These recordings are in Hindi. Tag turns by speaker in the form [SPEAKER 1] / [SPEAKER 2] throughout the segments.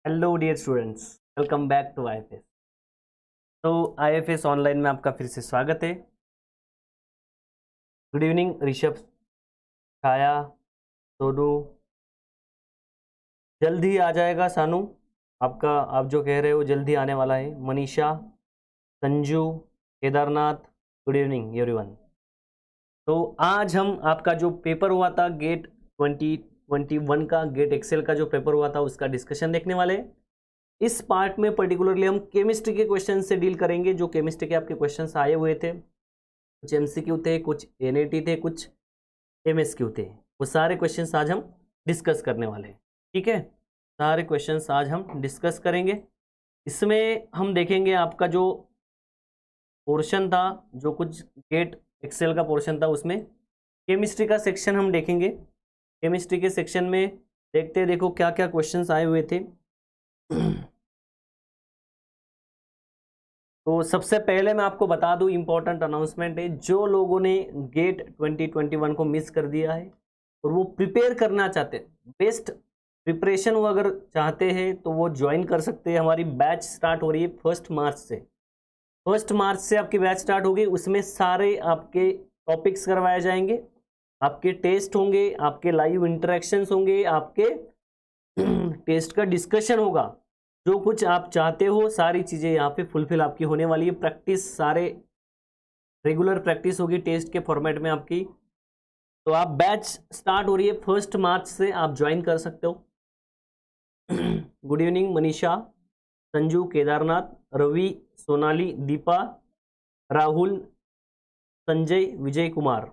[SPEAKER 1] Hello dear students, welcome back to IFS. तो आईएफएस ऑनलाइन में आपका फिर से स्वागत है। गुड इवनिंग ऋषभ, छाया, सोनू, जल्द ही आ जाएगा सानू, आपका आप जो कह रहे हो जल्दी आने वाला है। Manisha, Sanju, Kedarnath, good evening everyone. तो आज हम आपका जो पेपर हुआ था गेट 2021 का, गेट एक्सेल का जो पेपर हुआ था उसका डिस्कशन देखने वाले हैं। इस पार्ट में पर्टिकुलरली हम केमिस्ट्री के क्वेश्चन से डील करेंगे। जो केमिस्ट्री के आपके क्वेश्चंस आए हुए थे, कुछ एमसीक्यू थे, कुछ एनएटी थे, कुछ एमएसक्यू थे, वो सारे क्वेश्चंस आज हम डिस्कस करने वाले हैं। ठीक है, सारे क्वेश्चंस आज हम डिस्कस करेंगे। इसमें हम देखेंगे आपका जो पोर्शन था, जो कुछ गेट एक्सेल का पोर्शन था, उसमें केमिस्ट्री का सेक्शन हम देखेंगे। केमिस्ट्री के सेक्शन में देखते हैं, देखो क्या क्या क्वेश्चंस आए हुए थे। तो सबसे पहले मैं आपको बता दूं, इंपॉर्टेंट अनाउंसमेंट है। जो लोगों ने गेट 2021 को मिस कर दिया है और वो प्रिपेयर करना चाहते हैं, बेस्ट प्रिपरेशन वो अगर चाहते हैं तो वो ज्वाइन कर सकते हैं। हमारी बैच स्टार्ट हो रही है 1 मार्च से। 1 मार्च से आपकी बैच स्टार्ट होगी। उसमें सारे आपके टॉपिक्स करवाए जाएंगे, आपके टेस्ट होंगे, आपके लाइव इंटरेक्शंस होंगे, आपके टेस्ट का डिस्कशन होगा। जो कुछ आप चाहते हो सारी चीज़ें यहाँ पे फुलफिल आपकी होने वाली है। प्रैक्टिस, सारे रेगुलर प्रैक्टिस होगी टेस्ट के फॉर्मेट में आपकी। तो आप बैच स्टार्ट हो रही है 1 मार्च से, आप ज्वाइन कर सकते हो। Good evening Manisha, Sanju, Kedarnath, Ravi, Sonali, Deepa, Rahul, Sanjay, Vijay Kumar,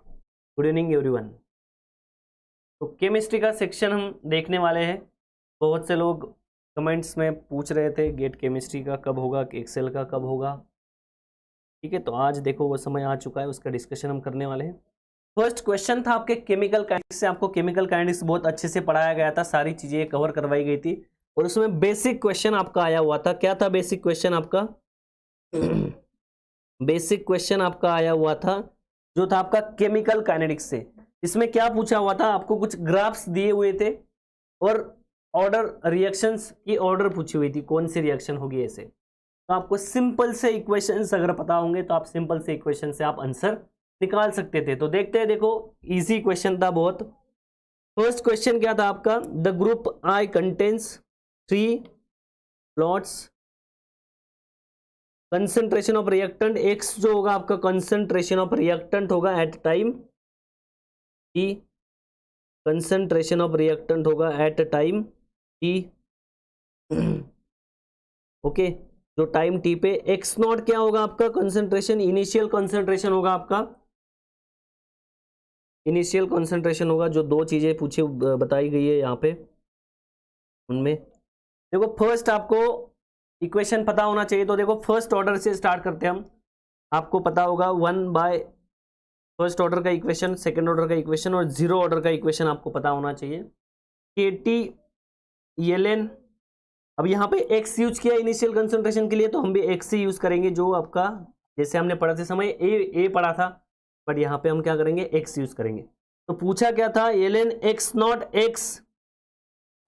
[SPEAKER 1] good evening everyone. तो केमिस्ट्री का सेक्शन हम देखने वाले हैं। बहुत से लोग कमेंट्स में पूछ रहे थे गेट केमिस्ट्री का कब होगा, एक्सेल का कब होगा। ठीक है, तो आज देखो वो समय आ चुका है, उसका डिस्कशन हम करने वाले हैं। फर्स्ट क्वेश्चन था आपके केमिकल काइनेटिक्स से। आपको केमिकल काइनेटिक्स बहुत अच्छे से पढ़ाया गया था, सारी चीजें कवर करवाई गई थी, और उसमें बेसिक क्वेश्चन आपका आया हुआ था। क्या था बेसिक क्वेश्चन आपका? बेसिक क्वेश्चन आपका आया हुआ था जो था आपका केमिकल काइनेटिक्स से। इसमें क्या पूछा हुआ था? आपको कुछ ग्राफ्स दिए हुए थे और ऑर्डर रिएक्शंस की ऑर्डर पूछी हुई थी, कौन सी रिएक्शन होगी ऐसे। तो आपको सिंपल से इक्वेशंस अगर पता होंगे तो आप सिंपल से इक्वेशन से आप आंसर निकाल सकते थे। तो देखते हैं, देखो इजी क्वेश्चन था बहुत। फर्स्ट क्वेश्चन क्या था आपका? The group I contains 3 plots, concentration of reactant x जो होगा आपका कंसंट्रेशन ऑफ रिएक्टेंट होगा at time t, concentration of reactant होगा एट टाइम टी। ओके, जो टाइम टी पे एक्स नॉट क्या होगा आपका? कंसंट्रेशन, इनिशियल कंसंट्रेशन होगा आपका, इनिशियल कंसंट्रेशन होगा। जो दो चीजें पूछी बताई गई है यहाँ पे उनमें देखो, फर्स्ट आपको इक्वेशन पता होना चाहिए। तो देखो फर्स्ट ऑर्डर से स्टार्ट करते हैं हम। आपको पता होगा 1 बाय फर्स्ट ऑर्डर का इक्वेशन, सेकंड ऑर्डर का इक्वेशन और जीरो ऑर्डर का इक्वेशन आपको पता होना चाहिए। के टी एल एन, अब यहाँ पे एक्स यूज किया इनिशियल कंसंट्रेशन के लिए, तो हम भी एक्स ही यूज करेंगे, जो आपका जैसे हमने पढ़ाते समय ए पढ़ा था, बट यहाँ पे हम क्या करेंगे? एक्स यूज करेंगे। तो पूछा क्या था? L n x naught x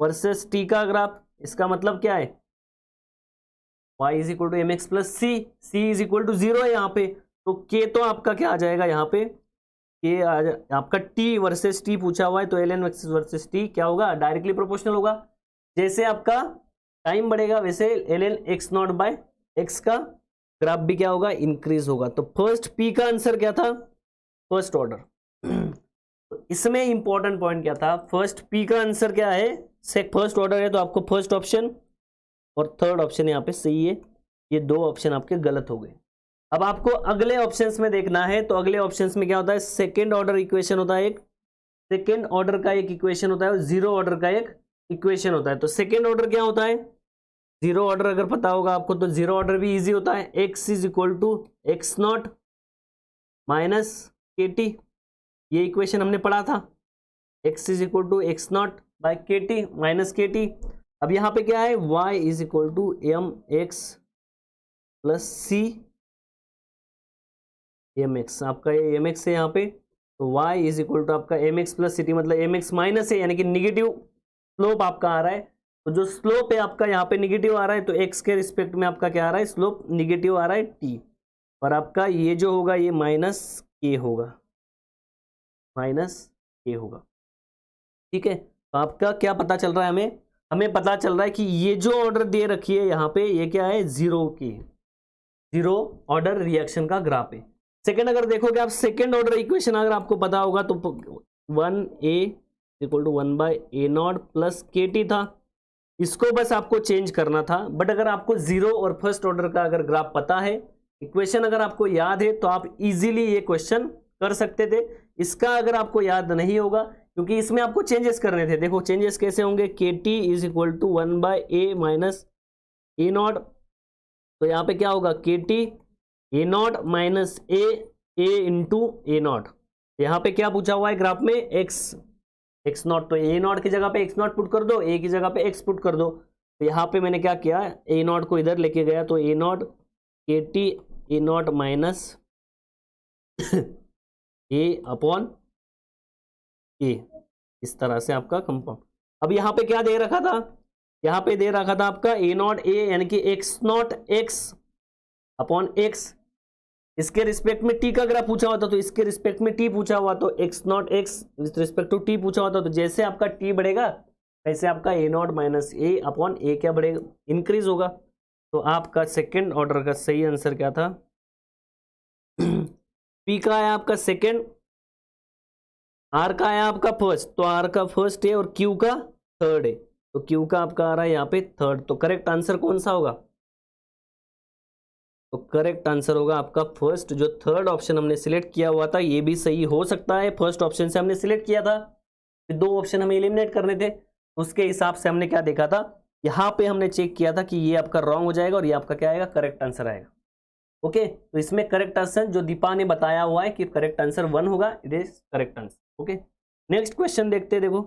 [SPEAKER 1] versus t का ग्राफ। इसका मतलब क्या है? y is equal to m x plus c, c is equal to 0 है यहाँ पे। तो k तो आपका क्या आ जाएगा यहाँ पे? k आपका t वर्सेस t पूछा हुआ है, तो एल एन वर्सेस t क्या होगा? डायरेक्टली प्रोपोर्शनल होगा। जैसे आपका टाइम बढ़ेगा वैसे l n x naught by x का ग्राफ भी क्या होगा? इंक्रीज होगा। तो फर्स्ट p का आंसर क्या था? First order. तो इसमें इंपॉर्टेंट पॉइंट क्या था? फर्स्ट p का आंसर क्या है? फर्स्ट ऑर्डर है, तो आपको फर्स्ट ऑप्शन और थर्ड ऑप्शन यहाँ पे सही है। ये दो ऑप्शन आपके गलत हो गए। अब आपको अगले ऑप्शंस में देखना है। तो अगले ऑप्शंस में क्या होता है? सेकंड ऑर्डर इक्वेशन होता है एक, सेकंड ऑर्डर का एक इक्वेशन होता है और जीरो ऑर्डर का एक इक्वेशन होता है। तो सेकंड ऑर्डर क्या होता है? जीरो ऑर्डर अगर पता होगा आपको तो जीरो ऑर्डर भी इजी होता है। X is equal to x naught minus k t, ये इक्वेशन हमने पढ़ा था। X is equal to x naught by k t minus k t. अब यहाँ पे क्या है? y is equal to m x plus c m x. आपका ये एम एक्स है यहाँ पे, तो y इज इक्वल टू आपका m x plus c t, मतलब एम एक्स माइनस है, यानी कि निगेटिव स्लोप आपका आ रहा है। तो जो स्लोप है आपका यहाँ पे निगेटिव आ रहा है, तो x के रिस्पेक्ट में आपका क्या आ रहा है? स्लोप निगेटिव आ रहा है t, और आपका ये जो होगा ये माइनस के होगा, माइनस के होगा। ठीक है, तो आपका क्या पता चल रहा है? हमें पता चल रहा है कि ये जो ऑर्डर दे रखी है यहाँ पे, ये क्या है? जीरो की, जीरो ऑर्डर रिएक्शन का ग्राफ है। सेकंड अगर देखोगे आप, सेकंड ऑर्डर इक्वेशन अगर आपको पता होगा तो 1a equal to 1 by a naught plus k t था। इसको बस आपको चेंज करना था। बट अगर आपको जीरो और फर्स्ट ऑर्डर का अगर ग्राफ पता है, इक्वेशन अगर आपको याद है, तो आप इजीली ये क्वेश्चन कर सकते थे। इसका अगर आपको याद नहीं होगा, क्योंकि इसमें आपको चेंजेस करने थे। देखो चेंजेस कैसे होंगे? K t is equal to 1 by a minus a naught, तो यहाँ पे क्या होगा? K t A naught minus a into a naught. यहाँ पे क्या पूछा हुआ है ग्राफ में? एक्स नॉट, तो ए नॉट की जगह पे एक्स नॉट पुट कर दो, ए की जगह पे एक्स पुट कर दो। तो यहाँ पे मैंने क्या किया? ए नॉट को इधर लेके गया, तो A naught k t A naught minus A upon A, इस तरह से आपका कंपाउंड। अब यहाँ पे क्या दे रखा था? यहाँ पे दे रखा था आपका ए नॉट ए, यानी कि x naught x upon x. इसके रिस्पेक्ट में टी का ग्राफ पूछा हुआ था, तो इसके रिस्पेक्ट में टी पूछा हुआ, तो x naught x with respect to t पूछा हुआ था। तो जैसे आपका टी बढ़ेगा वैसे आपका ए नॉट माइनस ए अपॉन ए क्या बढ़ेगा? इंक्रीज होगा। तो आपका सेकेंड ऑर्डर का सही आंसर क्या था? पी का है आपका सेकेंड, आर का है आपका फर्स्ट, तो आर का फर्स्ट है और क्यू का थर्ड है, तो क्यू का आपका आ रहा है यहाँ पे थर्ड। तो करेक्ट आंसर कौन सा होगा? तो करेक्ट आंसर होगा आपका फर्स्ट। जो थर्ड ऑप्शन हमने सिलेक्ट किया हुआ था ये भी सही हो सकता है। फर्स्ट ऑप्शन से हमने सिलेक्ट किया था, दो ऑप्शन हमें एलिमिनेट करने थे, उसके हिसाब से हमने क्या देखा था? यहाँ पे हमने चेक किया था कि ये आपका रॉन्ग हो जाएगा और ये आपका क्या आएगा? करेक्ट आंसर आएगा। ओके, तो इसमें करेक्ट आंसर जो दीपा ने बताया हुआ है कि करेक्ट आंसर 1 होगा, it is correct answer. Okay, next question देखते हैं। देखो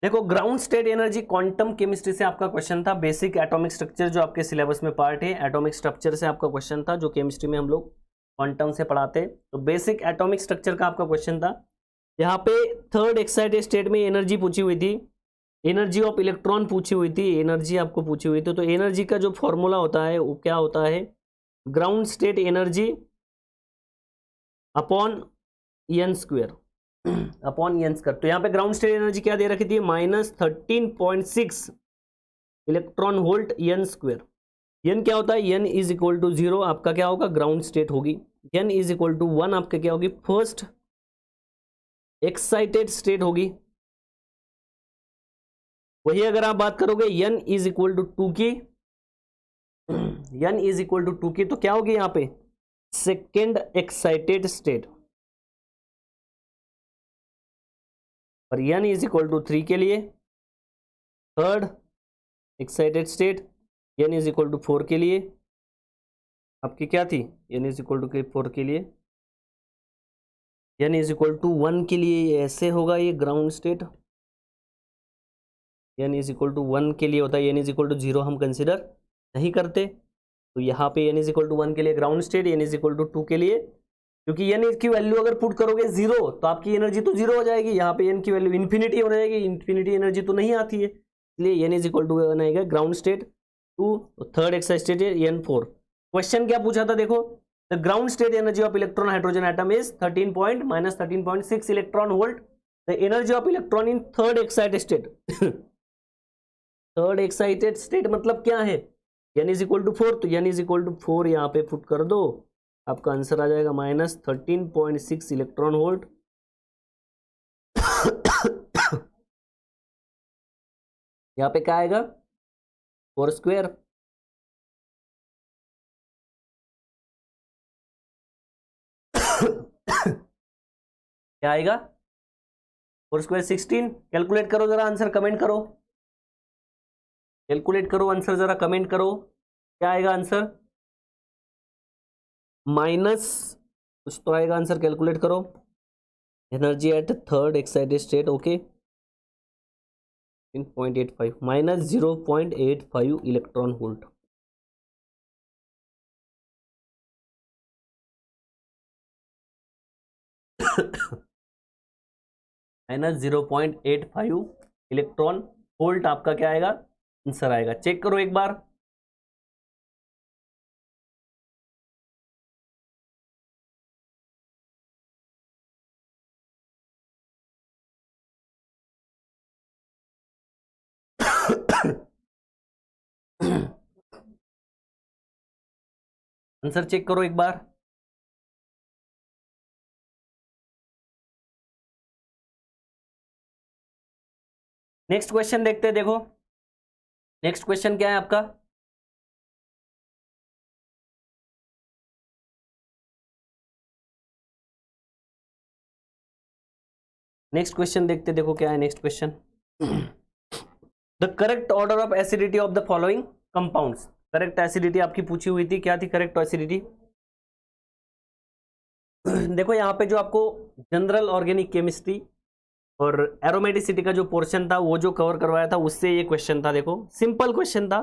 [SPEAKER 1] देखो, ground state energy quantum chemistry से आपका क्वेश्चन था। बेसिक एटॉमिक स्ट्रक्चर जो आपके सिलेबस में पार्ट है, एटॉमिक स्ट्रक्चर से आपका क्वेश्चन था, जो केमिस्ट्री में हम लोग क्वांटम से पढ़ाते हैं। तो बेसिक एटॉमिक स्ट्रक्चर का आपका क्वेश्चन था। यहाँ पे थर्ड एक्साइटेड स्टेट में एनर्जी पूछी हुई थी, एनर्जी ऑफ इलेक्ट्रॉन पूछी हुई थी, एनर्जी आपको पूछी हुई थी। तो एनर्जी का जो फॉर्मूला होता है वो क्या होता है, ground state energy upon n square, upon n square. तो यहाँ पे ग्राउंड स्टेट एनर्जी क्या दे रखी थी, -13.6 electron volt n square. N क्या होता है, एन इज इक्वल टू 0 आपका क्या होगा, ग्राउंड स्टेट होगी। एन इज इक्वल टू 1 आपका क्या होगी, फर्स्ट एक्साइटेड स्टेट होगी। वही अगर आप बात करोगे एन इज इक्वल टू 2 की, एन इज इक्वल टू 2 की, तो क्या होगी यहाँ पे, सेकेंड एक्साइटेड स्टेट। और एन इज इक्वल टू 3 के लिए third excited state, n is equal to 4 के लिए आपकी क्या थी, एन इज इक्वल टू 4 के लिए, एन इज इक्वल टू 1 के लिए ऐसे होगा ये ground state. N is equal to 1 के लिए होता है, एन इज इक्वल टू 0 हम कंसिडर नहीं करते। तो यहाँ पे एन इज इक्वल टू 1 के लिए ground state, n is equal to 2 के लिए, क्योंकि एन की वैल्यू अगर पुट करोगे 0 तो आपकी एनर्जी तो 0 हो जाएगी। यहाँ पे एन की वैल्यू इन्फिनिटी हो जाएगी, इन्फिनिटी एनर्जी तो नहीं आती है, इसलिए एन इज इक्वल टू आएगा ground state 2, third excited state n 4। Question क्या पूछा था, देखो, the ground state energy of electron hydrogen atom is 13.6 electron volt. The energy of electron in third excited state third excited state मतलब क्या है, एन इज इक्वल टू 4, तो एन इज इक्वल टू 4 यहाँ पे पुट कर दो, आपका आंसर आ जाएगा -13.6 इलेक्ट्रॉन वोल्ट। यहाँ पे क्या आएगा, 4 स्क्वायर, क्या आएगा, 4 स्क्वायर 16। कैलकुलेट करो जरा आंसर, कमेंट करो, कैलकुलेट करो आंसर जरा, कमेंट करो, क्या आएगा आंसर, माइनस कुछ तो आएगा आंसर, कैलकुलेट करो। Energy at third excited state, okay, 0.85 -0.85 electron volt. -0.85 electron volt आपका क्या आएगा, आंसर आएगा। चेक करो एक बार। आंसर चेक करो एक बार। नेक्स्ट क्वेश्चन देखते हैं। देखो नेक्स्ट क्वेश्चन क्या है आपका, नेक्स्ट क्वेश्चन देखते हैं। देखो क्या है next question, the correct order of acidity of the following compounds. Correct acidity आपकी पूछी हुई थी, क्या थी करेक्ट एसिडिटी। देखो यहाँ पे जो आपको जनरल ऑर्गेनिक केमिस्ट्री और एरोमेटिसिटी का जो पोर्शन था वो जो कवर करवाया था, उससे ये क्वेश्चन था। देखो सिंपल क्वेश्चन था।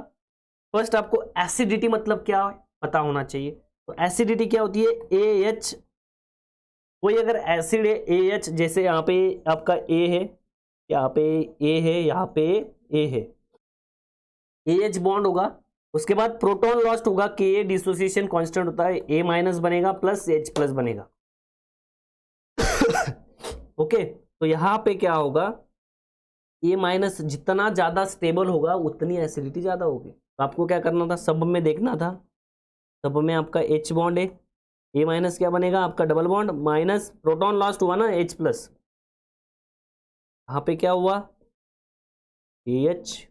[SPEAKER 1] फर्स्ट आपको एसिडिटी मतलब क्या पता होना चाहिए। तो एसिडिटी क्या होती है, AH, कोई अगर एसिड है AH, जैसे यहाँ पे आपका A है, यहाँ पे A है, यहाँ पे A है, AH बॉन्ड होगा, उसके बाद प्रोटॉन लॉस्ट होगा, Ka डिसोसिएशन कांस्टेंट होता है, A- बनेगा प्लस H+ बनेगा। ओके, तो यहाँ पे क्या होगा, A- जितना ज्यादा स्टेबल होगा उतनी एसिडिटी ज्यादा होगी। तो आपको क्या करना था, सब में देखना था, सब में आपका H बॉन्ड है, A- क्या बनेगा आपका double bond, minus proton lost हुआ ना H+, यहाँ पे क्या हुआ AH,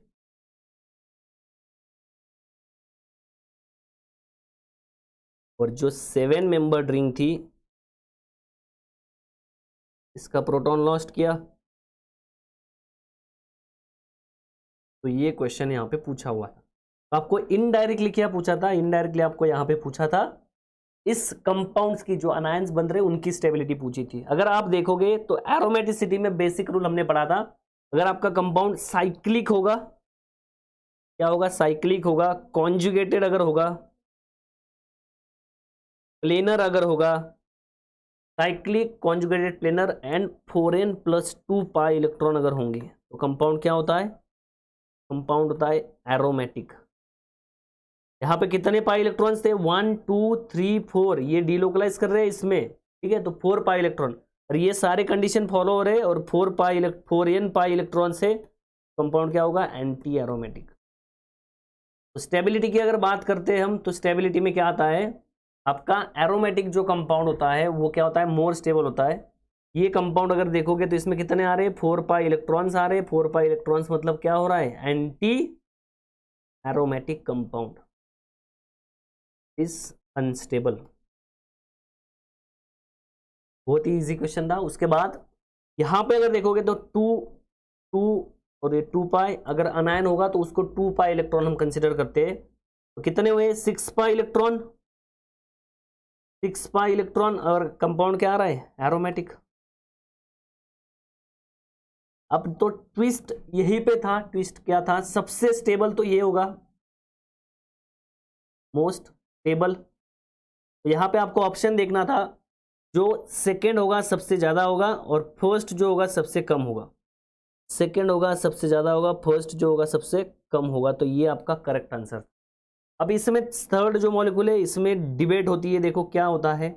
[SPEAKER 1] और जो 7 मेंबर रिंग थी इसका प्रोटॉन लॉस्ट किया। तो ये क्वेश्चन यहाँ पे पूछा हुआ है। तो आपको इनडायरेक्टली क्या पूछा था, इनडायरेक्टली आपको यहाँ पे पूछा था इस कंपाउंड्स की जो अनायंस बन रहे उनकी स्टेबिलिटी पूछी थी। अगर आप देखोगे तो एरोमेटिसिटी में बेसिक रूल हमने पढ़ा था, अगर आपका कंपाउंड साइक्लिक होगा, क्या होगा, साइक्लिक होगा, कॉन्जुगेटेड अगर होगा, प्लेनर अगर होगा, cyclic conjugated planar and 4n + 2 pi electron अगर होंगे तो कंपाउंड क्या होता है, कंपाउंड होता है एरोमेटिक। यहाँ पे कितने पाई इलेक्ट्रॉन्स थे, 1 2 3 4, ये डीलोकलाइज कर रहे हैं इसमें, ठीक है, तो 4 पाई इलेक्ट्रॉन, और ये सारे कंडीशन फॉलो हो रहे हैं, और 4n पाई इलेक्ट्रॉन से कंपाउंड क्या होगा, एंटी एरोमेटिक। तो स्टेबिलिटी की अगर बात करते हैं हम, तो स्टेबिलिटी में क्या आता है, आपका एरोमेटिक जो कंपाउंड होता है वो क्या होता है, मोर स्टेबल होता है। ये कंपाउंड अगर देखोगे तो इसमें कितने आ रहे हैं, 4 पाई इलेक्ट्रॉन्स आ रहे हैं। 4 पाई इलेक्ट्रॉन्स मतलब क्या हो रहा है, anti aromatic compound is unstable. बहुत ही इजी क्वेश्चन था। उसके बाद यहां पे अगर देखोगे तो 2 और ये 2 पाई, अगर अनायन होगा तो उसको 2 पाई इलेक्ट्रॉन हम कंसिडर करते हैं। तो कितने हुए, 6 पाई इलेक्ट्रॉन, 6 पाई इलेक्ट्रॉन, और कंपाउंड क्या आ रहा है, एरोमेटिक। अब तो ट्विस्ट यहीं पे था, ट्विस्ट क्या था, सबसे स्टेबल तो ये होगा, मोस्ट स्टेबल। तो यहां पे आपको ऑप्शन देखना था, जो सेकेंड होगा सबसे ज्यादा होगा, और फर्स्ट जो होगा सबसे कम होगा। सेकेंड होगा सबसे ज्यादा होगा, फर्स्ट जो होगा सबसे कम होगा, तो ये आपका करेक्ट आंसर। अब इसमें थर्ड जो मॉलिक्यूल है इसमें डिबेट होती है, देखो क्या होता है।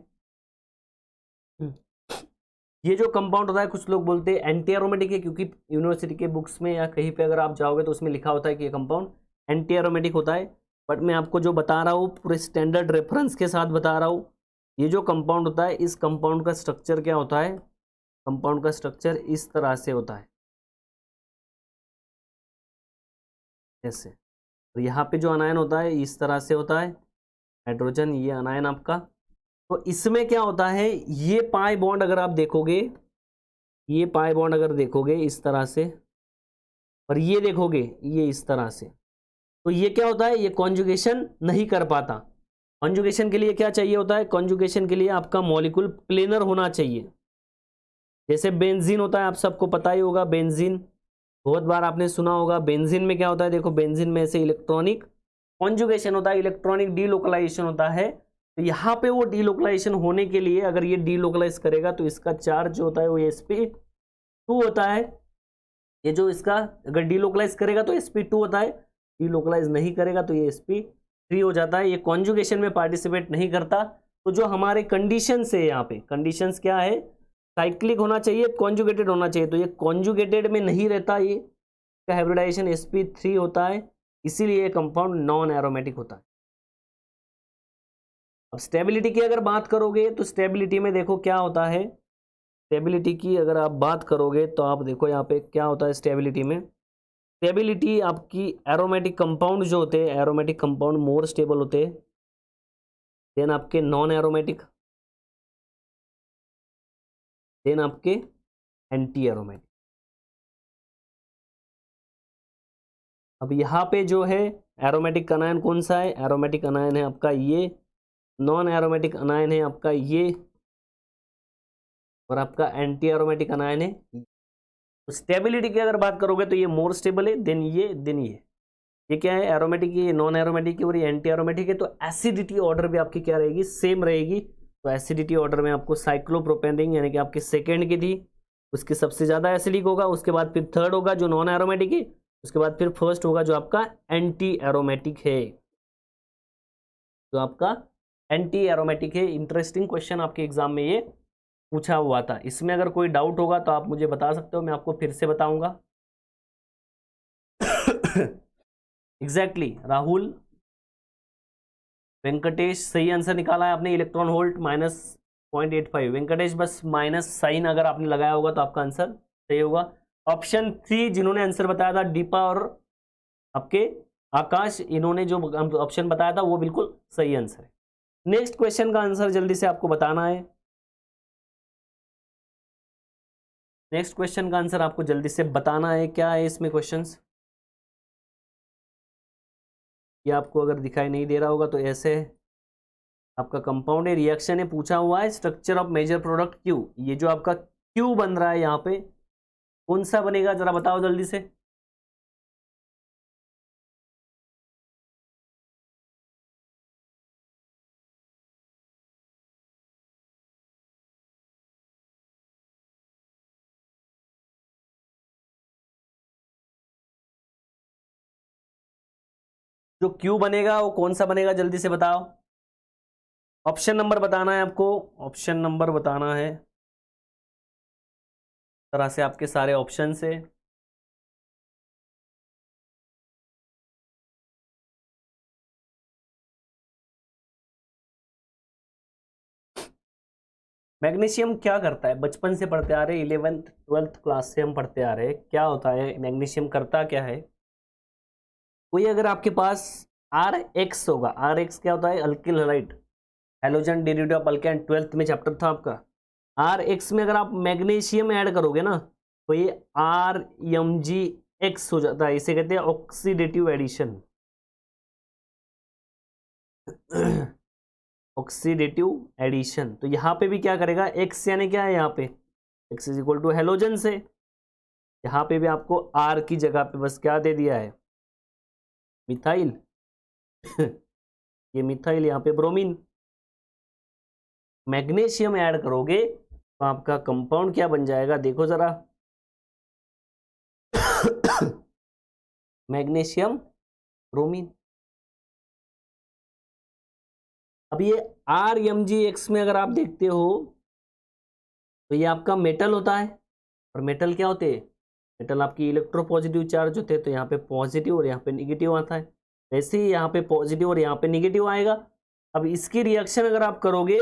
[SPEAKER 1] ये जो कंपाउंड होता है कुछ लोग बोलते हैं एंटी एरोमेटिक है, क्योंकि यूनिवर्सिटी के बुक्स में या कहीं पे अगर आप जाओगे तो उसमें लिखा होता है कि ये कंपाउंड एंटी एरोमेटिक होता है। बट मैं आपको जो बता रहा हूँ पूरे स्टैंडर्ड रेफरेंस के साथ बता रहा हूँ, ये जो कंपाउंड होता है इस कंपाउंड का स्ट्रक्चर क्या होता है, कंपाउंड का स्ट्रक्चर इस तरह से होता है, ऐसे। और यहाँ पे जो अनायन होता है इस तरह से होता है, हाइड्रोजन, ये अनायन आपका। तो इसमें क्या होता है, ये पाई बॉन्ड अगर आप देखोगे, ये पाई बॉन्ड अगर देखोगे इस तरह से, और ये देखोगे ये इस तरह से, तो ये क्या होता है, ये कॉन्जुगेशन नहीं कर पाता। कॉन्जुगेशन के लिए क्या चाहिए होता है, कॉन्जुगेशन के लिए आपका मॉलिक्यूल प्लेनर होना चाहिए। जैसे बेंजीन होता है, आप सबको पता ही होगा, बेंजीन बहुत बार आपने सुना होगा। बेंजीन में क्या होता है, देखो बेंजीन में से इलेक्ट्रॉनिक कॉन्जुगेशन होता है, इलेक्ट्रॉनिक डीलोकलाइजेशन होता है। तो यहाँ पे वो डीलोकलाइजेशन होने के लिए अगर ये डीलोकलाइज करेगा तो इसका चार्ज जो होता है वो sp2 होता है। ये जो इसका अगर डीलोकलाइज करेगा तो sp2 होता है, डीलोकलाइज नहीं करेगा तो ये sp3 हो जाता है। ये कॉन्जुगेशन में पार्टिसिपेट नहीं करता। तो जो हमारे कंडीशंस है, यहाँ पे कंडीशंस क्या है, साइक्लिक होना चाहिए, कॉन्जुगेटेड होना चाहिए, तो ये कॉन्जुगेटेड में नहीं रहता, ये का हाइब्रिडाइजेशन sp3 होता है, इसीलिए ये कंपाउंड नॉन एरोमेटिक होता है। अब स्टेबिलिटी की अगर बात करोगे तो स्टेबिलिटी में देखो क्या होता है, स्टेबिलिटी की अगर आप बात करोगे तो आप देखो यहाँ पे क्या होता है स्टेबिलिटी में। स्टेबिलिटी आपकी एरोमेटिक कंपाउंड जो होते हैं, एरोमेटिक कंपाउंड मोर स्टेबल होते हैं देन आपके नॉन एरोमेटिक, देन आपके एंटी एरोमेटिक। अब यहाँ पे जो है एरोमेटिक अनायन कौन सा है, एरोमेटिक अनायन है आपका ये, नॉन एरोमेटिक अनायन है आपका ये, और आपका एंटी एरोमेटिक अनायन है। तो स्टेबिलिटी की अगर बात करोगे तो ये मोर स्टेबल है, देन ये क्या है, एरोमेटिक है, ये नॉन एरोमेटिक है, और ये एंटी एरोमेटिक है। तो एसिडिटी ऑर्डर भी आपकी क्या रहेगी, सेम रहेगी। तो एसिडिटी ऑर्डर में आपको साइक्लोप्रोपेंडिंग यानी कि आपके सेकेंड की थी, उसकी सबसे ज़्यादा एसिडिक होगा, उसके बाद फिर थर्ड होगा जो नॉन एरोमेटिक है, उसके बाद फिर फर्स्ट होगा जो आपका एंटी एरोमेटिक है, जो आपका एंटी एरोमेटिक है। इंटरेस्टिंग क्वेश्चन आपके एग्जाम में ये पूछा हुआ था। इसमें अगर कोई डाउट होगा तो आप मुझे बता सकते हो, मैं आपको फिर से बताऊंगा। एग्जैक्टली राहुल वेंकटेश, सही आंसर निकाला है आपने, इलेक्ट्रॉन वोल्ट -0.85। वेंकटेश बस माइनस साइन अगर आपने लगाया होगा तो आपका आंसर सही होगा। ऑप्शन 3 जिन्होंने आंसर बताया था, दीपा और आपके आकाश, इन्होंने जो ऑप्शन बताया था वो बिल्कुल सही आंसर है। नेक्स्ट क्वेश्चन का आंसर जल्दी से आपको बताना है। नेक्स्ट क्वेश्चन का आंसर आपको जल्दी से बताना है, क्या है इसमें क्वेश्चंस। ये आपको अगर दिखाई नहीं दे रहा होगा तो ऐसे आपका कंपाउंड है, रिएक्शन है, पूछा हुआ है structure of major product Q. ये जो आपका क्यू बन रहा है यहाँ पे कौन सा बनेगा जरा बताओ जल्दी से। जो क्यू बनेगा वो कौन सा बनेगा जल्दी से बताओ। ऑप्शन नंबर बताना है आपको, ऑप्शन नंबर बताना है। तरह से आपके सारे ऑप्शन से मैग्नीशियम क्या करता है, बचपन से पढ़ते आ रहे, 11th 12th क्लास से हम पढ़ते आ रहे हैं, क्या होता है मैग्नीशियम, करता क्या है। कोई अगर आपके पास आर एक्स होगा, आर एक्स क्या होता है, alkyl halide, halogen derivative of alkane, 12th में चैप्टर था आपका। आर एक्स में अगर आप मैग्नीशियम ऐड करोगे ना तो ये आर एम जी एक्स हो जाता है, इसे कहते हैं ऑक्सीडेटिव एडिशन। Oxidative addition. तो यहाँ पे भी क्या करेगा, एक्स यानी क्या है, यहाँ पे x is equal to halogen से, यहाँ पे भी आपको आर की जगह पे बस क्या दे दिया है, मिथाइल। ये मिथाइल, यहाँ पे ब्रोमीन। मैग्नीशियम ऐड करोगे तो आपका कंपाउंड क्या बन जाएगा, देखो जरा। Magnesium bromine. अब ये आर एम जी एक्स में अगर आप देखते हो तो ये आपका मेटल होता है, और मेटल क्या होते हैं, मेटल आपकी इलेक्ट्रोपॉजिटिव चार्ज होते हैं, तो यहाँ पे पॉजिटिव और यहाँ पे निगेटिव आता है। वैसे ही यहाँ पे पॉजिटिव और यहाँ पे निगेटिव आएगा। अब इसकी रिएक्शन अगर आप करोगे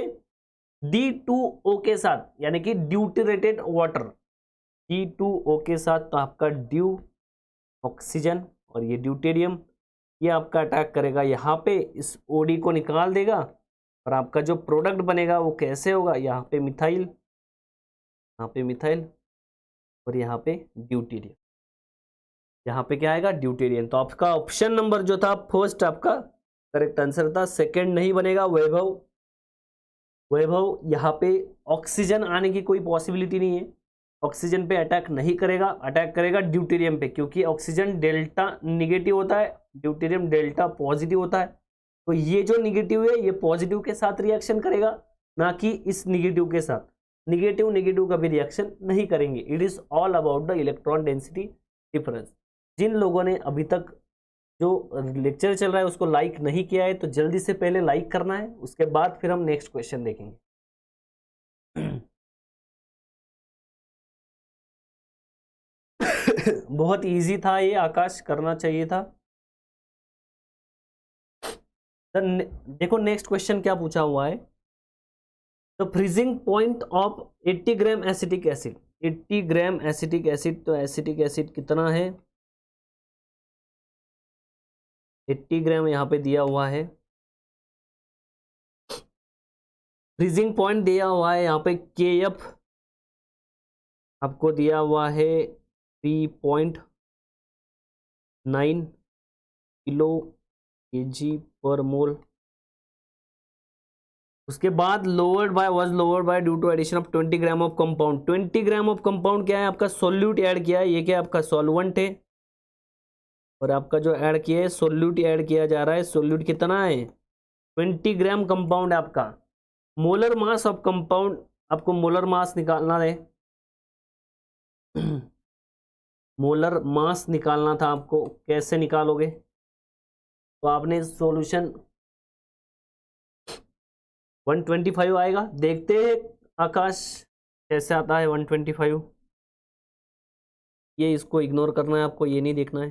[SPEAKER 1] D2O के साथ, यानी कि ड्यूटेरेटेड वाटर, D2O के साथ, तो आपका ड्यू ऑक्सीजन और ये ड्यूटेरियम, ये आपका अटैक करेगा यहाँ पे, इस OD को निकाल देगा, और आपका जो प्रोडक्ट बनेगा वो कैसे होगा, यहाँ पे मिथाइल, यहाँ पे मिथाइल और यहाँ पे ड्यूटेरियम। यहाँ पे क्या आएगा, ड्यूटेरियम। तो आपका ऑप्शन नंबर जो था फर्स्ट आपका करेक्ट आंसर था, सेकंड नहीं बनेगा, वैभव। वैभव यहाँ पे ऑक्सीजन आने की कोई पॉसिबिलिटी नहीं है, ऑक्सीजन पे अटैक नहीं करेगा, अटैक करेगा ड्यूटेरियम पे, क्योंकि ऑक्सीजन डेल्टा निगेटिव होता है, ड्यूटेरियम डेल्टा पॉजिटिव होता है। तो ये जो निगेटिव है ये पॉजिटिव के साथ रिएक्शन करेगा, ना कि इस निगेटिव के साथ। निगेटिव निगेटिव का भी रिएक्शन नहीं करेंगे। It is all about the electron density difference. जिन लोगों ने अभी तक जो लेक्चर चल रहा है उसको लाइक नहीं किया है तो जल्दी से पहले लाइक करना है, उसके बाद फिर हम नेक्स्ट क्वेश्चन देखेंगे। बहुत इजी था ये, आकाश, करना चाहिए था। देखो नेक्स्ट क्वेश्चन क्या पूछा हुआ है, the freezing point of 80 gram acetic acid. 80 gram acetic acid, तो एसिटिक एसिड कितना है, 80 ग्राम यहाँ पे दिया हुआ है। फ्रीजिंग पॉइंट दिया हुआ है यहाँ पे KF आपको दिया हुआ है 3.9 किलो kg पर मोल। उसके बाद lowered by, was lowered by due to addition of 20 gram of compound. 20 gram of compound क्या है आपका, सोल्यूट ऐड किया है, ये क्या आपका सॉल्वेंट है, और आपका जो ऐड किया है सोल्यूट ऐड किया जा रहा है। सोल्यूट कितना है, 20 ग्राम कंपाउंड है आपका। मोलर मास ऑफ कंपाउंड, आपको मोलर मास निकालना है, मोलर मास निकालना था आपको, कैसे निकालोगे, तो आपने सॉल्यूशन 125 आएगा, देखते हैं आकाश कैसे आता है 125। ये इसको इग्नोर करना है आपको, ये नहीं देखना है।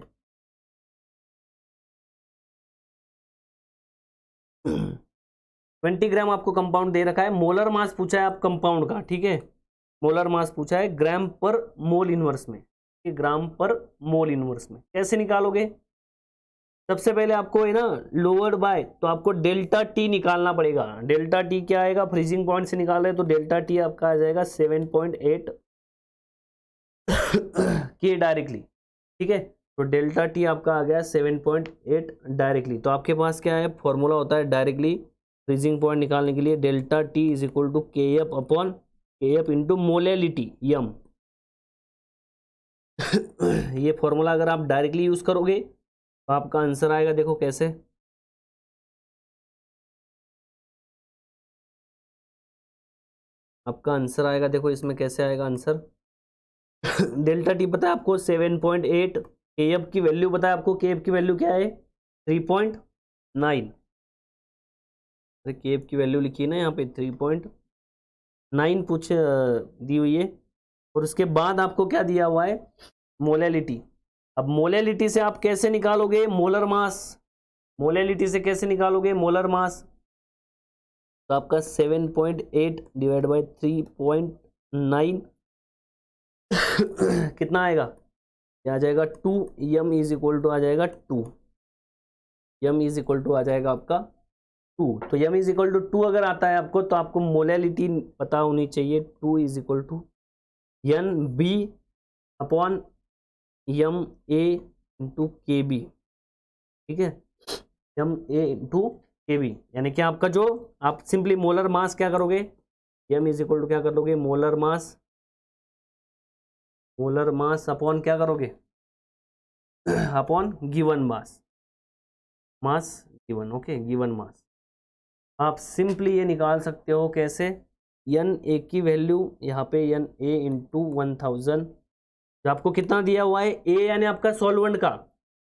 [SPEAKER 1] 20 ग्राम आपको कंपाउंड दे रखा है, मोलर मास पूछा है आप कंपाउंड का, ठीक है, मोलर मास पूछा है ग्राम पर मोल इनवर्स में, ग्राम पर मोल इनवर्स में कैसे निकालोगे। सबसे पहले आपको है ना लोअर्ड बाय, तो आपको डेल्टा टी निकालना पड़ेगा। डेल्टा टी क्या आएगा, फ्रीजिंग पॉइंट से निकाल रहे तो डेल्टा टी आपका आ जाएगा 7.8 के डायरेक्टली, ठीक है। तो डेल्टा टी आपका आ गया 7.8 डायरेक्टली। तो आपके पास क्या है, फॉर्मूला होता है डायरेक्टली फ्रीजिंग पॉइंट निकालने के लिए, delta t is equal to k f upon k f into molality m. ये फॉर्मूला अगर आप डायरेक्टली यूज करोगे तो आपका आंसर आएगा, देखो कैसे, आपका आंसर आएगा, देखो इसमें कैसे आएगा आंसर। डेल्टा टी पता है आपको 7.8, के एफ की वैल्यू पता है आपको, के एफ की वैल्यू क्या है 3.9। अरे के एफ की वैल्यू लिखी है ना यहाँ पे 3.9 पूछ दी हुई है। और उसके बाद आपको क्या दिया हुआ है, मोलेलिटी। अब मोलेलिटी से आप कैसे निकालोगे मोलर मास, मोलेलिटी से कैसे निकालोगे मोलर मास, तो आपका 7.8 डिवाइड बाई 3.9 कितना आएगा, ये आ जाएगा 2, यम इज इक्वल टू आ जाएगा 2, यम इज इक्वल टू आ जाएगा आपका 2। तो यम इज इक्वल टू 2 अगर आता है आपको, तो आपको मोलेलिटी पता होनी चाहिए, 2 is equal to n b upon m a into k b, ठीक है, यम ए इंटू के बी। यानी कि आपका जो आप सिंपली मोलर मास क्या करोगे, यम इज इक्वल टू क्या कर लोगे, molar mass, molar mass upon क्या करोगे, upon given mass, mass given, okay, given mass. आप सिंपली ये निकाल सकते हो कैसे, एन ए की वैल्यू यहाँ पे एन ए इंटू 1000, जो आपको कितना दिया हुआ है, ए यानी आपका सॉल्वेंट का,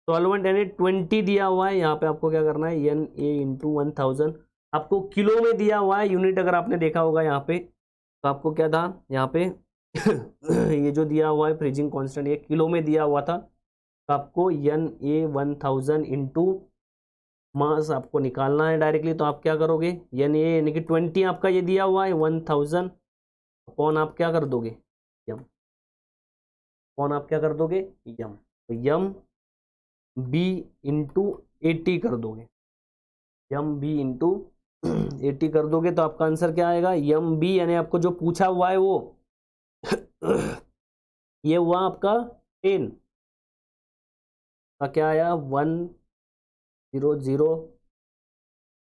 [SPEAKER 1] सॉल्वेंट यानी 20 दिया हुआ है, यहाँ पे आपको क्या करना है, एन ए इंटू 1000, आपको किलो में दिया हुआ है, यूनिट अगर आपने देखा होगा यहाँ पे, तो आपको क्या था यहाँ पे ये जो दिया हुआ है फ्रीजिंग कांस्टेंट, ये किलो में दिया हुआ था, तो आपको एन ए 1000 इंटू मास आपको निकालना है डायरेक्टली। तो आप क्या करोगे, एन ए यानी कि 20 आपका ये दिया हुआ है, 1000 अपॉन आप क्या कर दोगे यम, अपॉन आप क्या कर दोगे यम, तो यम बी इंटू 80 कर दोगे, यम बी इंटू 80 कर दोगे, तो आपका आंसर क्या आएगा, यम बी यानी आपको जो पूछा हुआ है वो ये हुआ आपका 10 का क्या आया 100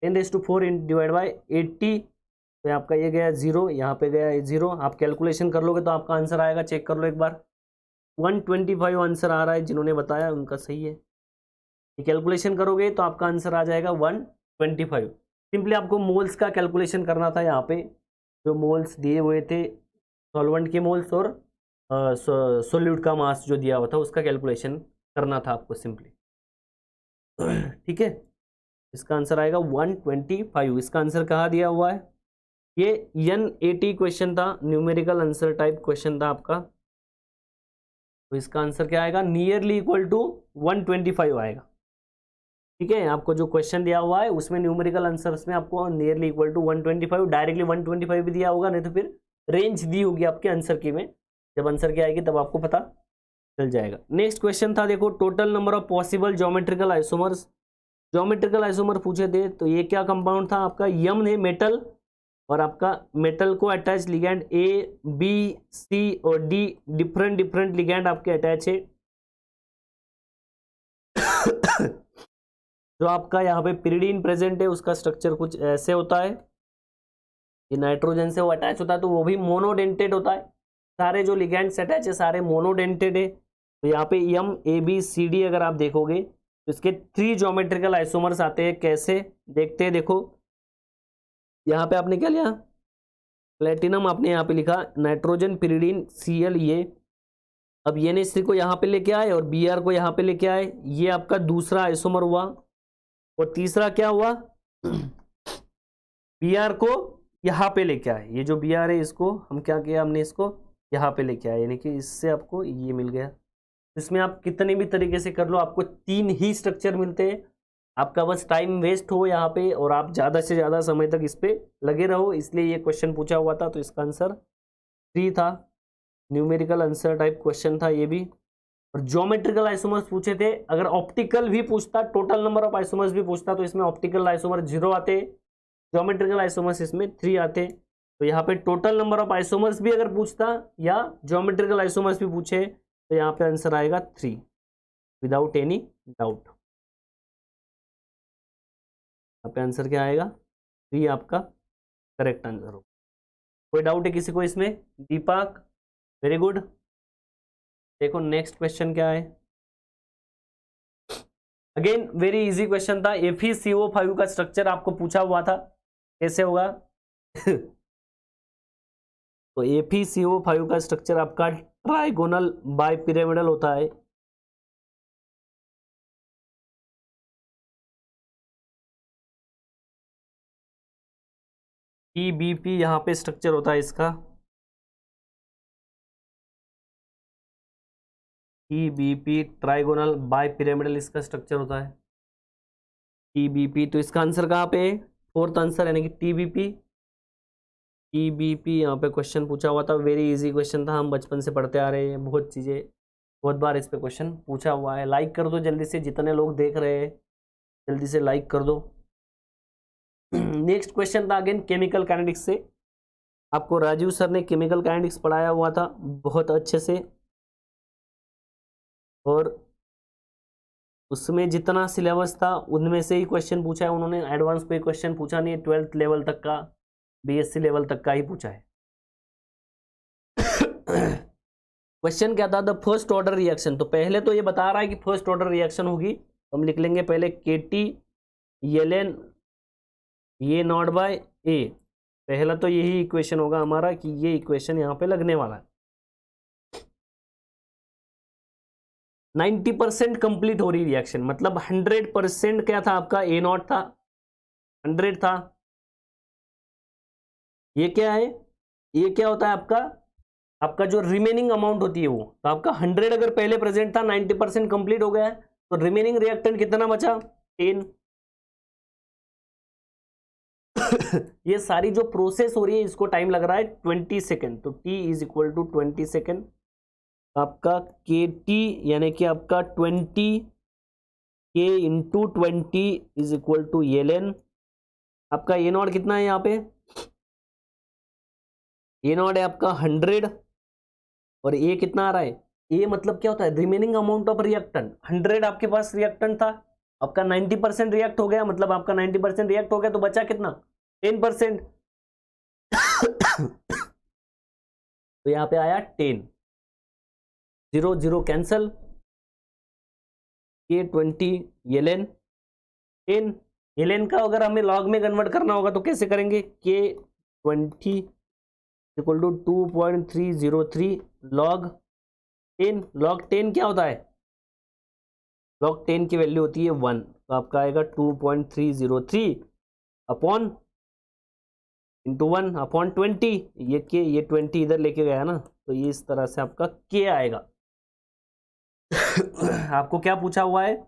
[SPEAKER 1] 10⁴ डिवाइड बाई 80, तो आपका ये गया 0, यहाँ पे गया 0। आप कैलकुलेशन कर लोगे तो आपका आंसर आएगा, चेक कर लो एक बार, 125 आंसर आ रहा है, जिन्होंने बताया उनका सही है। कैलकुलेशन करोगे तो आपका आंसर आ जाएगा 125। सिंपली आपको मोल्स का कैलकुलेशन करना था, यहाँ पे जो मोल्स दिए हुए थे सॉल्वेंट के मोल्स और सोल्यूट का मास जो दिया हुआ था उसका कैलकुलेशन करना था आपको सिंपली, ठीक है। इसका आंसर आएगा 125। इसका आंसर कहाँ दिया हुआ है, ये N80 क्वेश्चन था, न्यूमेरिकल आंसर टाइप क्वेश्चन था आपका, तो इसका आंसर क्या आएगा, नियरली इक्वल टू 125 आएगा, ठीक है। आपको जो क्वेश्चन दिया हुआ है उसमें न्यूमेरिकल आंसर्स में आपको नियरली इक्वल टू 125, डायरेक्टली 125 भी दिया होगा, नहीं तो फिर रेंज दी होगी आपके आंसर की में, जब आंसर की आएगी तब आपको पता चल जाएगा। नेक्स्ट क्वेश्चन था, देखो, total number of possible geometrical isomers, geometrical isomer पूछे थे, तो ये क्या कंपाउंड था आपका, यम ने मेटल, और आपका मेटल को attach ligand a b c और डी, डिफरेंट डिफरेंट लिगैंड आपके अटैच है। जो आपका यहाँ पे पिरिडीन प्रेजेंट है उसका स्ट्रक्चर कुछ ऐसे होता है, ये नाइट्रोजन से वो अटैच होता है, तो वो भी मोनोडेंटेड होता है, सारे जो लिगैंड्स अटैच है सारे मोनोडेंटेड है। तो यहाँ पे m a b c d अगर आप देखोगे तो इसके 3 ज्योमेट्रिकल आइसोमर्स आते हैं, कैसे देखते हैं, देखो यहाँ पे आपने क्या लिया, प्लेटिनम आपने यहाँ पे लिखा, नाइट्रोजन पिरिडीन Cl ये, अब NH3 को यहाँ पे लेके आए और Br को यहाँ पे लेके आए, ये आपका दूसरा आइसोमर हुआ। और तीसरा क्या हुआ, Br को यहाँ पे लेके आए, ये जो Br है इसको हम क्या किया, हमने इसको यहाँ पे लेके आए, यानी कि इससे आपको ये मिल गया। इसमें आप कितने भी तरीके से कर लो, आपको 3 ही स्ट्रक्चर मिलते हैं, आपका बस टाइम वेस्ट हो यहाँ पे और आप ज़्यादा से ज़्यादा समय तक इस पे लगे रहो, इसलिए ये क्वेश्चन पूछा हुआ था। तो इसका आंसर 3 था, न्यूमेरिकल आंसर टाइप क्वेश्चन था ये भी। और ज्योमेट्रिकल आइसोमर्स पूछे थे, अगर ऑप्टिकल भी पूछता, टोटल नंबर ऑफ आइसोमर्स भी पूछता, तो इसमें ऑप्टिकल आइसोमर 0 आते, ज्योमेट्रिकल आइसोमर्स इसमें 3 आते। तो यहाँ पे टोटल नंबर ऑफ आइसोमर्स भी अगर पूछता या ज्योमेट्रिकल आइसोमर्स भी पूछे तो यहाँ पे आंसर आएगा 3। Without any doubt. यहाँ पे आंसर क्या आएगा? 3 आपका करेक्ट आंसर हो। कोई डाउट है किसी को इसमें? दीपक, वेरी गुड। देखो नेक्स्ट क्वेश्चन क्या है। अगेन वेरी इजी क्वेश्चन था। FeCO5 का स्ट्रक्चर आपको पूछा हुआ था, कैसे होगा? तो FeCO5 का स्ट्रक्चर आपका ट्राइगोनल बाइपिरामिडल होता है। TBP यहाँ पे स्ट्रक्चर होता है इसका। TBP ट्राइगोनल बाइपिरामिडल इसका स्ट्रक्चर होता है। TBP, तो इसका आंसर कहाँ पे है? फोर्थ आंसर यानी कि TBP। TBP यहाँ पे क्वेश्चन पूछा हुआ था, वेरी इजी क्वेश्चन था, हम बचपन से पढ़ते आ रहे हैं, बहुत चीज़ें, बहुत बार इस पे क्वेश्चन पूछा हुआ है। लाइक कर दो जल्दी से, जितने लोग देख रहे हैं जल्दी से लाइक कर दो। नेक्स्ट क्वेश्चन था अगेन केमिकल काइनेटिक्स से। आपको राजीव सर ने केमिकल काइनेटिक्स पढ़ाया हुआ था बहुत अच्छे से, और उसमें जितना सिलेबस था उनमें से ही क्वेश्चन पूछा है उन्होंने। एडवांस कोई क्वेश्चन पूछा नहीं है, 12th लेवल तक का, BSc लेवल तक का ही पूछा है। क्वेश्चन क्या था? The first order reaction. तो पहले तो ये बता रहा है कि फर्स्ट ऑर्डर रिएक्शन होगी, हम लिख लेंगे पहले KT ln ये नॉट बाय A। पहला तो यही इक्वेशन होगा हमारा कि ये इक्वेशन यहाँ पे लगने वाला है। 90% कंप्लीट हो रही रिएक्शन, मतलब 100% क्या था आपका? A0 था, 100 था। ये क्या है? ये क्या होता है आपका? आपका जो रिमेनिंग अमाउंट होती है वो, तो आपका 100 अगर पहले प्रेजेंट था, 90% कंप्लीट हो गया है, तो रिमेनिंग रिएक्टेंट कितना बचा? 10। ये सारी जो प्रोसेस हो रही है इसको टाइम लग रहा है 20 सेकेंड। तो T is equal to 20 second. आपका KT यानी कि आपका 20 K into 20 is equal to ln। आपका A0 कितना है यहाँ पे? A0 है आपका 100, और A कितना आ रहा है? A मतलब क्या होता है? Remaining amount of reactant. 100 आपके पास रिएक्टेंट था, आपका 90% रिएक्ट हो गया, मतलब आपका 90% रिएक्ट हो गया, तो बचा कितना? 10%। तो यहाँ पे आया 10, 0 0 कैंसल, K20 ln 10। ln का अगर हमें लॉग में कन्वर्ट करना होगा तो कैसे करेंगे? K20 equal to 2.303 log 10। Log 10 क्या होता है? लॉग 10 की वैल्यू होती है 1, तो आपका आएगा 2.303 अपॉन इंटू 1 अपॉन 20। ये के, ये 20 इधर लेके गया ना, तो ये इस तरह से आपका के आएगा। आपको क्या पूछा हुआ है?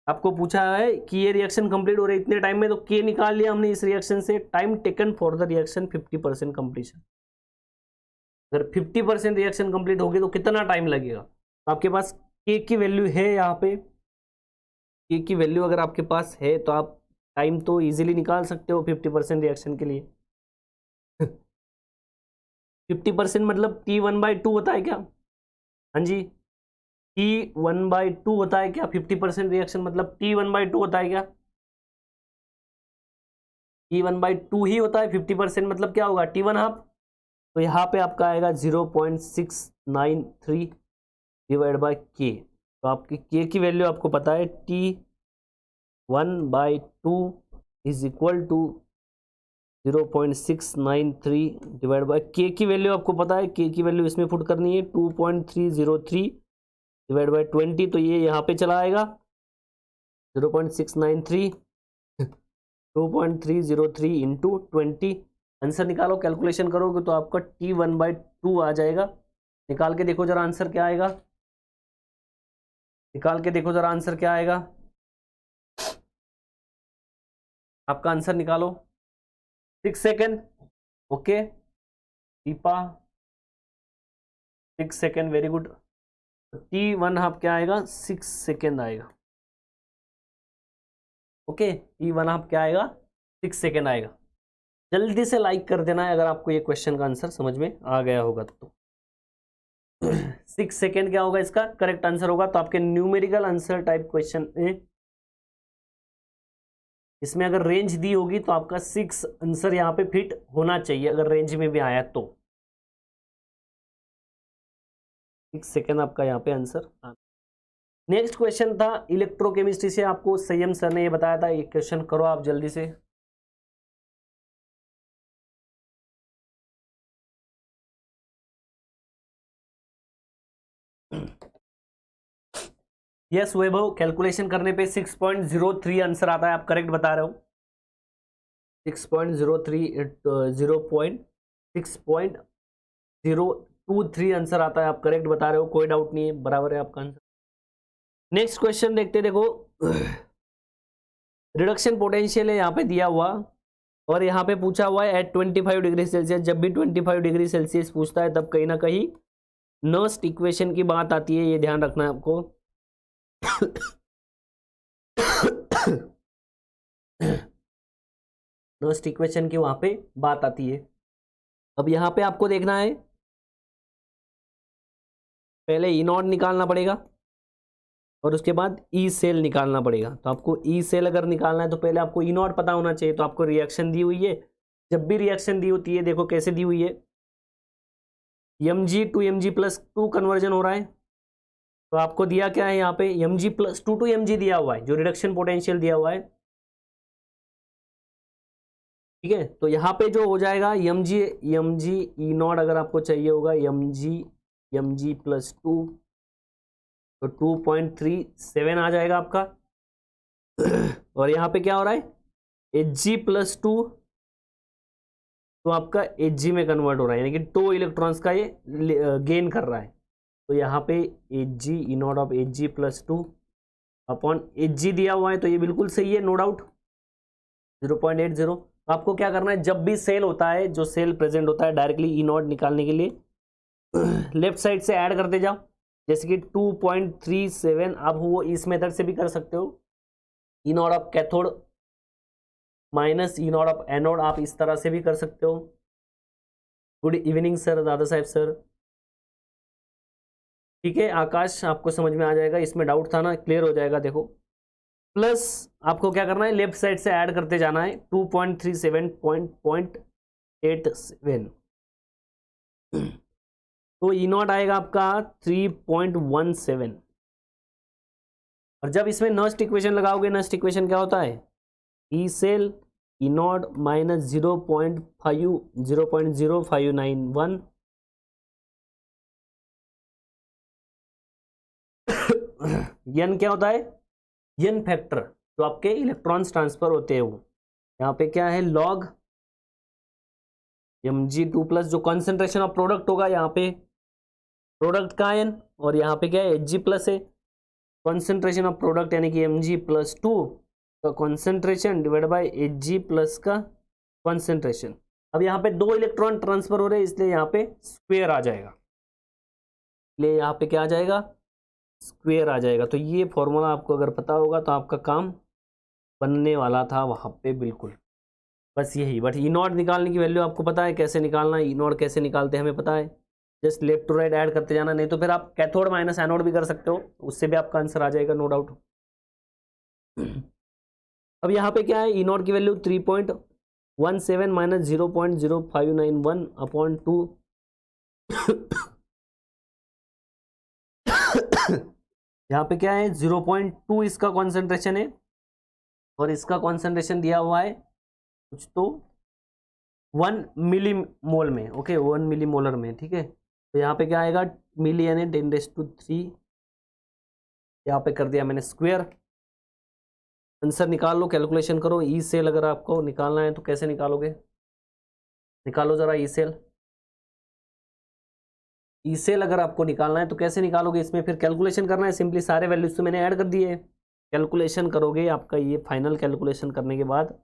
[SPEAKER 1] आपको पूछा है कि ये रिएक्शन कंप्लीट हो रही है इतने टाइम में, तो के निकाल लिया हमने इस रिएक्शन से। Time taken for the reaction 50% completion. अगर 50% रिएक्शन कंप्लीट होगी तो कितना टाइम लगेगा? तो आपके पास के की वैल्यू है यहाँ पे। के की वैल्यू अगर आपके पास है तो आप टाइम तो इजीली निकाल सकते हो 50% रिएक्शन के लिए। 50% मतलब T1/2 होता है क्या? हाँ जी, T1/2 होता है क्या? 50% रिएक्शन मतलब T1/2 होता है क्या? T1/2 ही होता है। 50% मतलब क्या होगा? T1/2। तो यहाँ पे आपका आएगा 0.693 डिवाइड बाई के। तो आपकी के की वैल्यू आपको पता है, T1/2 is equal to 0.693 divide by k की वैल्यू आपको पता है। के की वैल्यू इसमें पुट करनी है 2.303 डिवाइड बाई 20, तो ये यहाँ पे चला आएगा 0.693 2.303 इंटू 20। आंसर निकालो, कैलकुलेशन करोगे तो आपका T1/2 आ जाएगा। निकाल के देखो जरा आंसर क्या आएगा। निकाल के देखो जरा आंसर क्या आएगा। आपका आंसर निकालो। 6 second. Okay Deepa, 6 second, very good. T1/2 क्या आएगा? 6 सेकेंड आएगा। ओके, T1/2 क्या आएगा? 6 सेकेंड आएगा। जल्दी से लाइक कर देना है अगर आपको ये क्वेश्चन का आंसर समझ में आ गया होगा तो। 6 सेकेंड क्या होगा इसका करेक्ट आंसर होगा। तो आपके न्यूमेरिकल आंसर टाइप क्वेश्चन में इसमें अगर रेंज दी होगी तो आपका 6 आंसर यहाँ पे फिट होना चाहिए, अगर रेंज में भी आया तो 6 सेकेंड आपका यहाँ पे आंसर। नेक्स्ट क्वेश्चन था इलेक्ट्रोकेमिस्ट्री से, आपको संयम सर ने ये बताया था। ये क्वेश्चन करो आप जल्दी से। यस वैभव, कैलकुलेशन करने पे 6.03 आंसर आता है, आप करेक्ट बता रहे हो। 6.03 6.023 आंसर आता है, आप करेक्ट बता रहे हो, कोई डाउट नहीं है, बराबर है आपका आंसर। नेक्स्ट क्वेश्चन देखते, देखो रिडक्शन पोटेंशियल है यहाँ पे दिया हुआ, और यहाँ पे पूछा हुआ है एट 25 डिग्री सेल्सियस। जब भी 25 डिग्री सेल्सियस पूछता है तब कहीं ना कहीं नर्स्ट इक्वेशन की बात आती है, ये ध्यान रखना है आपको। नर्स्ट इक्वेशन की वहां पे बात आती है। अब यहाँ पे आपको देखना है, पहले ई नॉट निकालना पड़ेगा और उसके बाद ई सेल निकालना पड़ेगा। तो आपको ई सेल अगर निकालना है तो पहले आपको ई नॉट पता होना चाहिए। तो आपको रिएक्शन दी हुई है, जब भी रिएक्शन दी होती है देखो कैसे दी हुई है, mg टू mg+2 कन्वर्जन हो रहा है। तो आपको दिया क्या है यहाँ पे mg+2 टू mg दिया हुआ है, जो रिडक्शन पोटेंशियल दिया हुआ है, ठीक है। तो यहाँ पे जो हो जाएगा mg ई नॉट अगर आपको चाहिए होगा mg+2, तो 2.37 आ जाएगा आपका। और यहाँ पे क्या हो रहा है Hg+2, तो आपका Hg में कन्वर्ट हो रहा है, यानी कि 2 इलेक्ट्रॉन्स का ये गेन कर रहा है। तो यहाँ पे Hg E naught of Hg+2 upon Hg दिया हुआ है, तो ये बिल्कुल सही है, नो डाउट 0.80। तो आपको क्या करना है, जब भी सेल होता है, जो सेल प्रेजेंट होता है, डायरेक्टली ई नॉट निकालने के लिए लेफ्ट साइड से ऐड करते जाओ। जैसे कि 2.37 आप वो इस मेथड से भी कर सकते हो, E naught of cathode minus E naught of anode, आप इस तरह से भी कर सकते हो। Good evening sir, Dada Saheb sir, ठीक है। आकाश, आपको समझ में आ जाएगा, इसमें डाउट था ना, क्लियर हो जाएगा। देखो प्लस आपको क्या करना है, लेफ्ट साइड से ऐड करते जाना है 2.37.87। तो ई नॉट आएगा आपका 3.17। और जब इसमें नस्ट इक्वेशन लगाओगे, नस्ट इक्वेशन क्या होता है, e cell e naught minus 0.0591 n क्या होता है, यन फैक्टर, जो आपके इलेक्ट्रॉन्स ट्रांसफर होते हैं वो। यहाँ पे क्या है लॉग Mg2+, जो कॉन्सेंट्रेशन ऑफ प्रोडक्ट होगा, यहाँ पे प्रोडक्ट का आयन, और यहाँ पे क्या है Hg+ है, कॉन्सेंट्रेशन ऑफ प्रोडक्ट यानी कि Mg+2 का कॉन्सेंट्रेशन डिवाइड बाय Hg+ का कॉन्सेंट्रेशन। अब यहाँ पे 2 इलेक्ट्रॉन ट्रांसफर हो रहे हैं, इसलिए यहाँ पे स्क्वायर आ जाएगा, इसलिए यहाँ पे क्या आ जाएगा, स्क्वायर आ जाएगा। तो ये फॉर्मूला आपको अगर पता होगा तो आपका काम बनने वाला था वहाँ पे, बिल्कुल बस यही। बट ई नॉट निकालने की वैल्यू आपको पता है कैसे निकालना है, ई नॉट कैसे निकालते हैं हमें पता है, just left to right add करते जाना। नहीं तो फिर आप कैथोड माइनस एनोड भी कर सकते हो, उससे भी आपका आंसर आ जाएगा, नो डाउट। अब यहाँ पे क्या है, ई नॉट की वैल्यू 3.17 माइनस 0.0591 अपॉन 2। यहाँ पे क्या है 0.2 इसका कॉन्सेंट्रेशन है, और इसका कॉन्सेंट्रेशन दिया हुआ है कुछ तो 1 मिलीमोल में, ओके 1 मिलीमोलर में, ठीक है। तो यहाँ पे क्या आएगा, मिली यानी 10⁻3, यहाँ पे कर दिया मैंने स्क्वायर। आंसर निकाल लो, कैलकुलेशन करो। ई सेल अगर आपको निकालना है तो कैसे निकालोगे, निकालो जरा ई सेल। ई सेल अगर आपको निकालना है तो कैसे निकालोगे, इसमें फिर कैलकुलेशन करना है, सिंपली सारे वैल्यूज तो मैंने ऐड कर दिए, कैलकुलेशन करोगे। आपका ये फाइनल कैलकुलेशन करने के बाद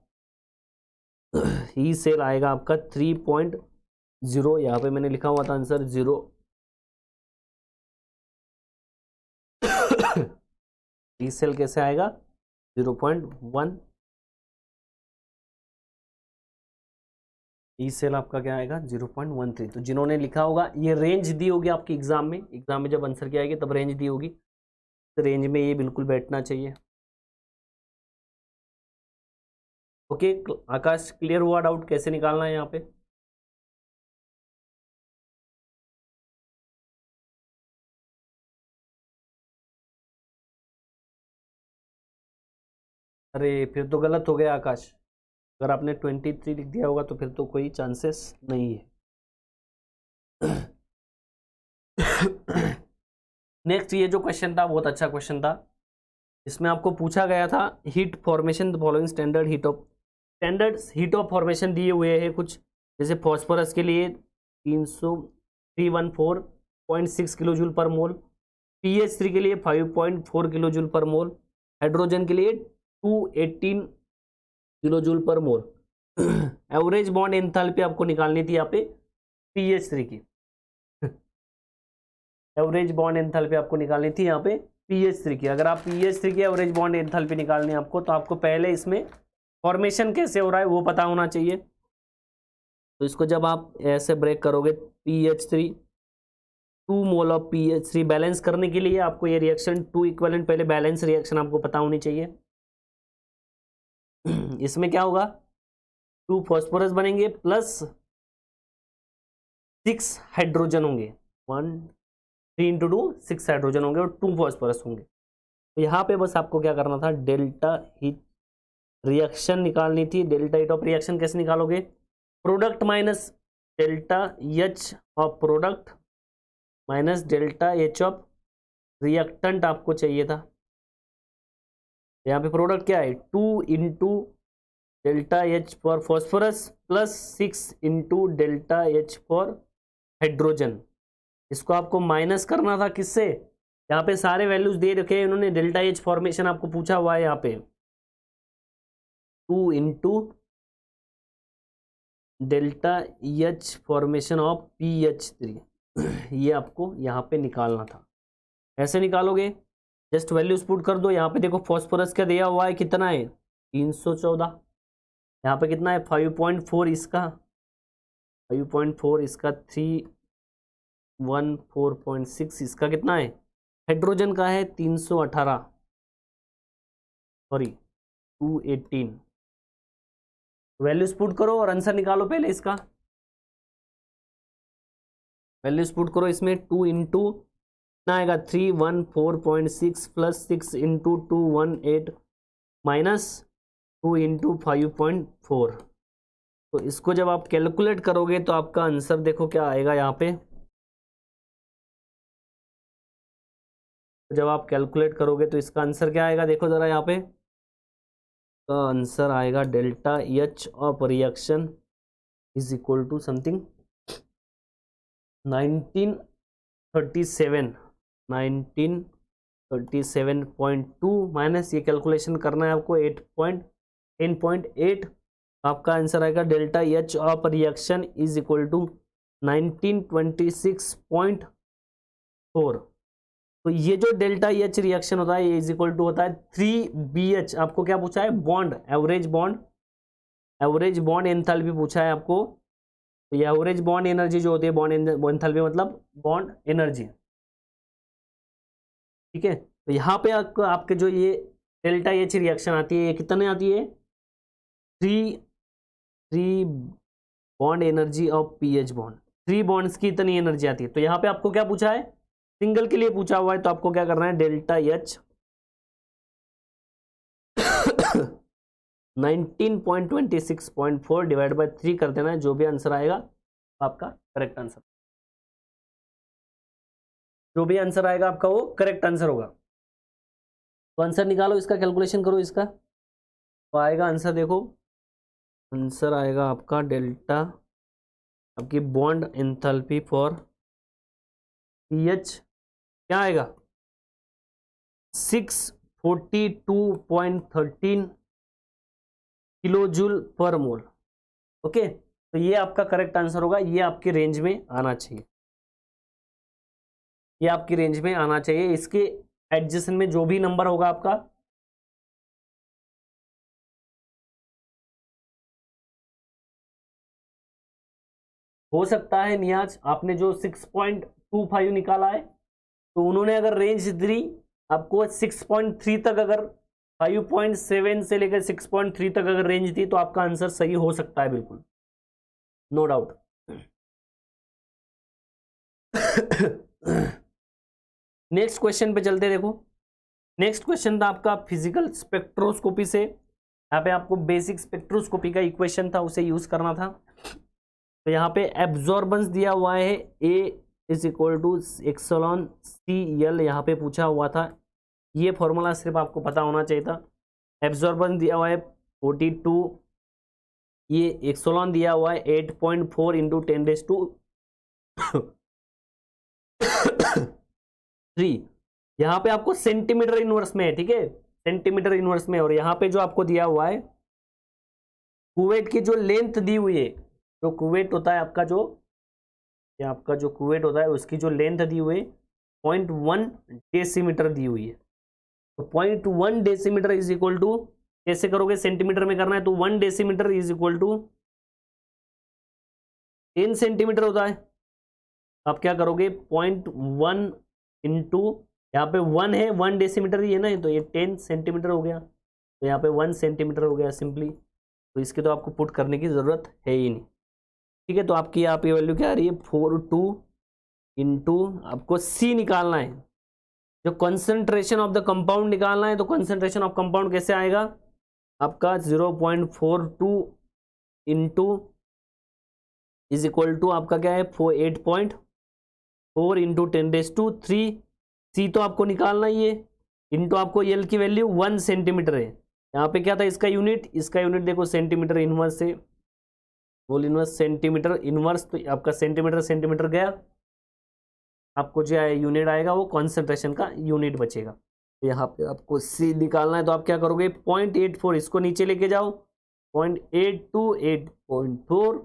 [SPEAKER 1] ई सेल आएगा आपका 3.0, यहाँ पे मैंने लिखा हुआ था आंसर 0। ई सेल कैसे आएगा 0.1, ई सेल आपका क्या आएगा 0.13। तो जिन्होंने लिखा होगा ये रेंज दी होगी आपकी एग्जाम में जब आंसर क्या आएगी तब रेंज दी होगी, तो रेंज में ये बिल्कुल बैठना चाहिए। ओके आकाश, क्लियर हुआ डाउट कैसे निकालना है यहाँ पे? अरे फिर तो गलत हो गया आकाश, अगर आपने 23 लिख दिया होगा तो फिर तो कोई चांसेस नहीं है। नेक्स्ट ये जो क्वेश्चन था बहुत अच्छा क्वेश्चन था। इसमें आपको पूछा गया था heat formation following standard heat of formation दिए हुए हैं कुछ, जैसे फॉस्फोरस के लिए 314.6 किलो जूल पर मोल, PH3 के लिए 5.4 किलो जूल पर मोल, हाइड्रोजन के लिए 218 किलो जूल पर मोल। एवरेज बॉन्ड एंथैल्पी आपको निकालनी थी यहाँ पे PH3 की। एवरेज बॉन्ड एंथैल्पी आपको निकालनी थी यहाँ पे PH3 की। अगर आप PH3 की एवरेज बॉन्ड एंथैल्पी निकालनी है आपको, तो आपको पहले इसमें फॉर्मेशन कैसे हो रहा है वो पता होना चाहिए। तो इसको जब आप ऐसे ब्रेक करोगे PH3 2 mole of PH3 balance करने के लिए आपको ये रिएक्शन 2 इक्विवेलेंट पहले बैलेंस रिएक्शन आपको पता होनी चाहिए। इसमें क्या होगा 2 फॉस्फोरस बनेंगे प्लस 6 हाइड्रोजन होंगे, 1 3 इंटू 2 6 हाइड्रोजन होंगे और 2 फॉस्फोरस होंगे। तो यहाँ पे बस आपको क्या करना था डेल्टा हीट रिएक्शन निकालनी थी। डेल्टा हीट ऑफ रिएक्शन कैसे निकालोगे? Product minus delta H of product minus delta H of reactant आपको चाहिए था। यहाँ पे प्रोडक्ट क्या है 2 into delta H for phosphorus plus 6 into delta H for hydrogen. इसको आपको माइनस करना था किससे? यहाँ पे सारे वैल्यूज दे रखे हैं इन्होंने, डेल्टा एच फॉर्मेशन आपको पूछा हुआ है यहाँ पे 2 into delta H formation of PH3। ये आपको यहाँ पे निकालना था। ऐसे निकालोगे, जस्ट वैल्यूज पुट कर दो। यहाँ पे देखो फॉस्फोरस का दिया हुआ है कितना है 314, यहाँ पे कितना है 5.4 इसका, 5.4 इसका 314.6 इसका कितना है, हाइड्रोजन का है 318 सॉरी 218। वैल्यूज पुट करो और आंसर निकालो पहले इसका। वैल्यूज पुट करो इसमें 2 इंटू कितना आएगा 314.6 प्लस 6 इंटू 218 माइनस 2 इंटू 5.4। तो इसको जब आप कैलकुलेट करोगे तो आपका आंसर देखो क्या आएगा यहाँ पे। जब आप कैलकुलेट करोगे तो इसका आंसर क्या आएगा देखो जरा यहाँ पे, तो आंसर आएगा delta H of reaction is equal to something 1937.2 minus ये कैलकुलेशन करना है आपको 8.10.8। आपका आंसर आएगा delta H of reaction is equal to 1926.4। तो ये जो डेल्टा एच रिएक्शन होता है ये इज इक्वल टू होता है 3BH। आपको क्या पूछा है बॉन्ड, एवरेज बॉन्ड एंथैल्पी पूछा है आपको। तो ये एवरेज बॉन्ड एनर्जी जो होती है, बॉन्ड एंथैल्पी मतलब बॉन्ड एनर्जी, ठीक है। तो यहाँ पे आपके जो ये डेल्टा एच रिएक्शन आती है ये कितने आती है 3 bond energy of PH bond, 3 bonds की इतनी एनर्जी आती है। तो यहाँ पे आपको क्या पूछा है सिंगल के लिए पूछा हुआ है, तो आपको क्या करना है डेल्टा एच 19.26.4 डिवाइड बाय 3 कर देना है, जो भी आंसर आएगा आपका करेक्ट आंसर, जो भी आंसर आएगा आपका वो करेक्ट आंसर होगा। तो आंसर निकालो इसका, कैलकुलेशन करो इसका, तो आएगा आंसर देखो, आंसर आएगा आपका डेल्टा आपकी बॉन्ड एंथैल्पी फॉर PH क्या आएगा 642.13 किलो जूल पर मोल। ओके, तो ये आपका करेक्ट आंसर होगा, ये आपके रेंज में आना चाहिए, ये आपकी रेंज में आना चाहिए। इसके एडजस्टमेंट में जो भी नंबर होगा आपका हो सकता है नियाज आपने जो 6.25 निकाला है, तो उन्होंने अगर रेंज दी आपको 6.3 तक, अगर 5.7 से लेकर 6.3 तक अगर रेंज दी, तो आपका आंसर सही हो सकता है, बिल्कुल नो डाउट। नेक्स्ट क्वेश्चन पे चलते, देखो नेक्स्ट क्वेश्चन था आपका फिजिकल स्पेक्ट्रोस्कोपी से। यहाँ पे आपको बेसिक स्पेक्ट्रोस्कोपी का इक्वेशन था, उसे यूज करना था। तो यहाँ पे एब्जॉर्बेंस दिया हुआ है A is equal to epsilon CL, यहाँ पे पूछा हुआ था। ये फॉर्मूला सिर्फ आपको पता होना चाहिए था। एब्जॉर्बेंस दिया हुआ है 42, ये एक्सलॉन दिया हुआ है 8.4 इंटू 10⁻³ यहाँ पे आपको सेंटीमीटर इनवर्स में है, ठीक है, सेंटीमीटर इनवर्स में। और यहाँ पे जो आपको दिया हुआ है कुवेट की जो लेंथ दी हुई है, जो कुवेट होता है आपका, जो कुवेट होता है उसकी जो लेंथ दी हुई है 0.1 डेसीमीटर दी हुई है। तो 0.1 डेसीमीटर इज इक्वल टू, कैसे करोगे, सेंटीमीटर में करना है तो 1 decimetre is equal to 10 centimetre होता है। आप क्या करोगे, 0.1 इंटू, यहाँ पे 1 है, 1 डेसीमीटर ही है ना, तो ये 10 सेंटीमीटर हो गया, तो यहाँ पे 1 सेंटीमीटर हो गया सिंपली। तो इसके तो आपको पुट करने की ज़रूरत है ही नहीं, ठीक है। तो आपकी यहाँ पे वैल्यू क्या आ रही है, 42 इंटू, आपको C निकालना है, जो कंसंट्रेशन ऑफ द कंपाउंड निकालना है। तो कंसंट्रेशन ऑफ कंपाउंड कैसे आएगा आपका, 0.42 इंटू इज इक्वल टू आपका क्या है 8.4 इंटू 10⁻³ C तो आपको निकालना ही है, इंटू आपको L की वैल्यू 1 सेंटीमीटर है। यहाँ पे क्या था इसका यूनिट देखो सेंटीमीटर इनवर्स है, होल इनवर्स सेंटीमीटर इनवर्स, तो आपका सेंटीमीटर गया, आपको जो यूनिट आएगा वो कॉन्सेंट्रेशन का यूनिट बचेगा। तो यहाँ पे आपको C निकालना है, तो आप क्या करोगे 0.84, इसको नीचे लेके जाओ, 0.82 8.4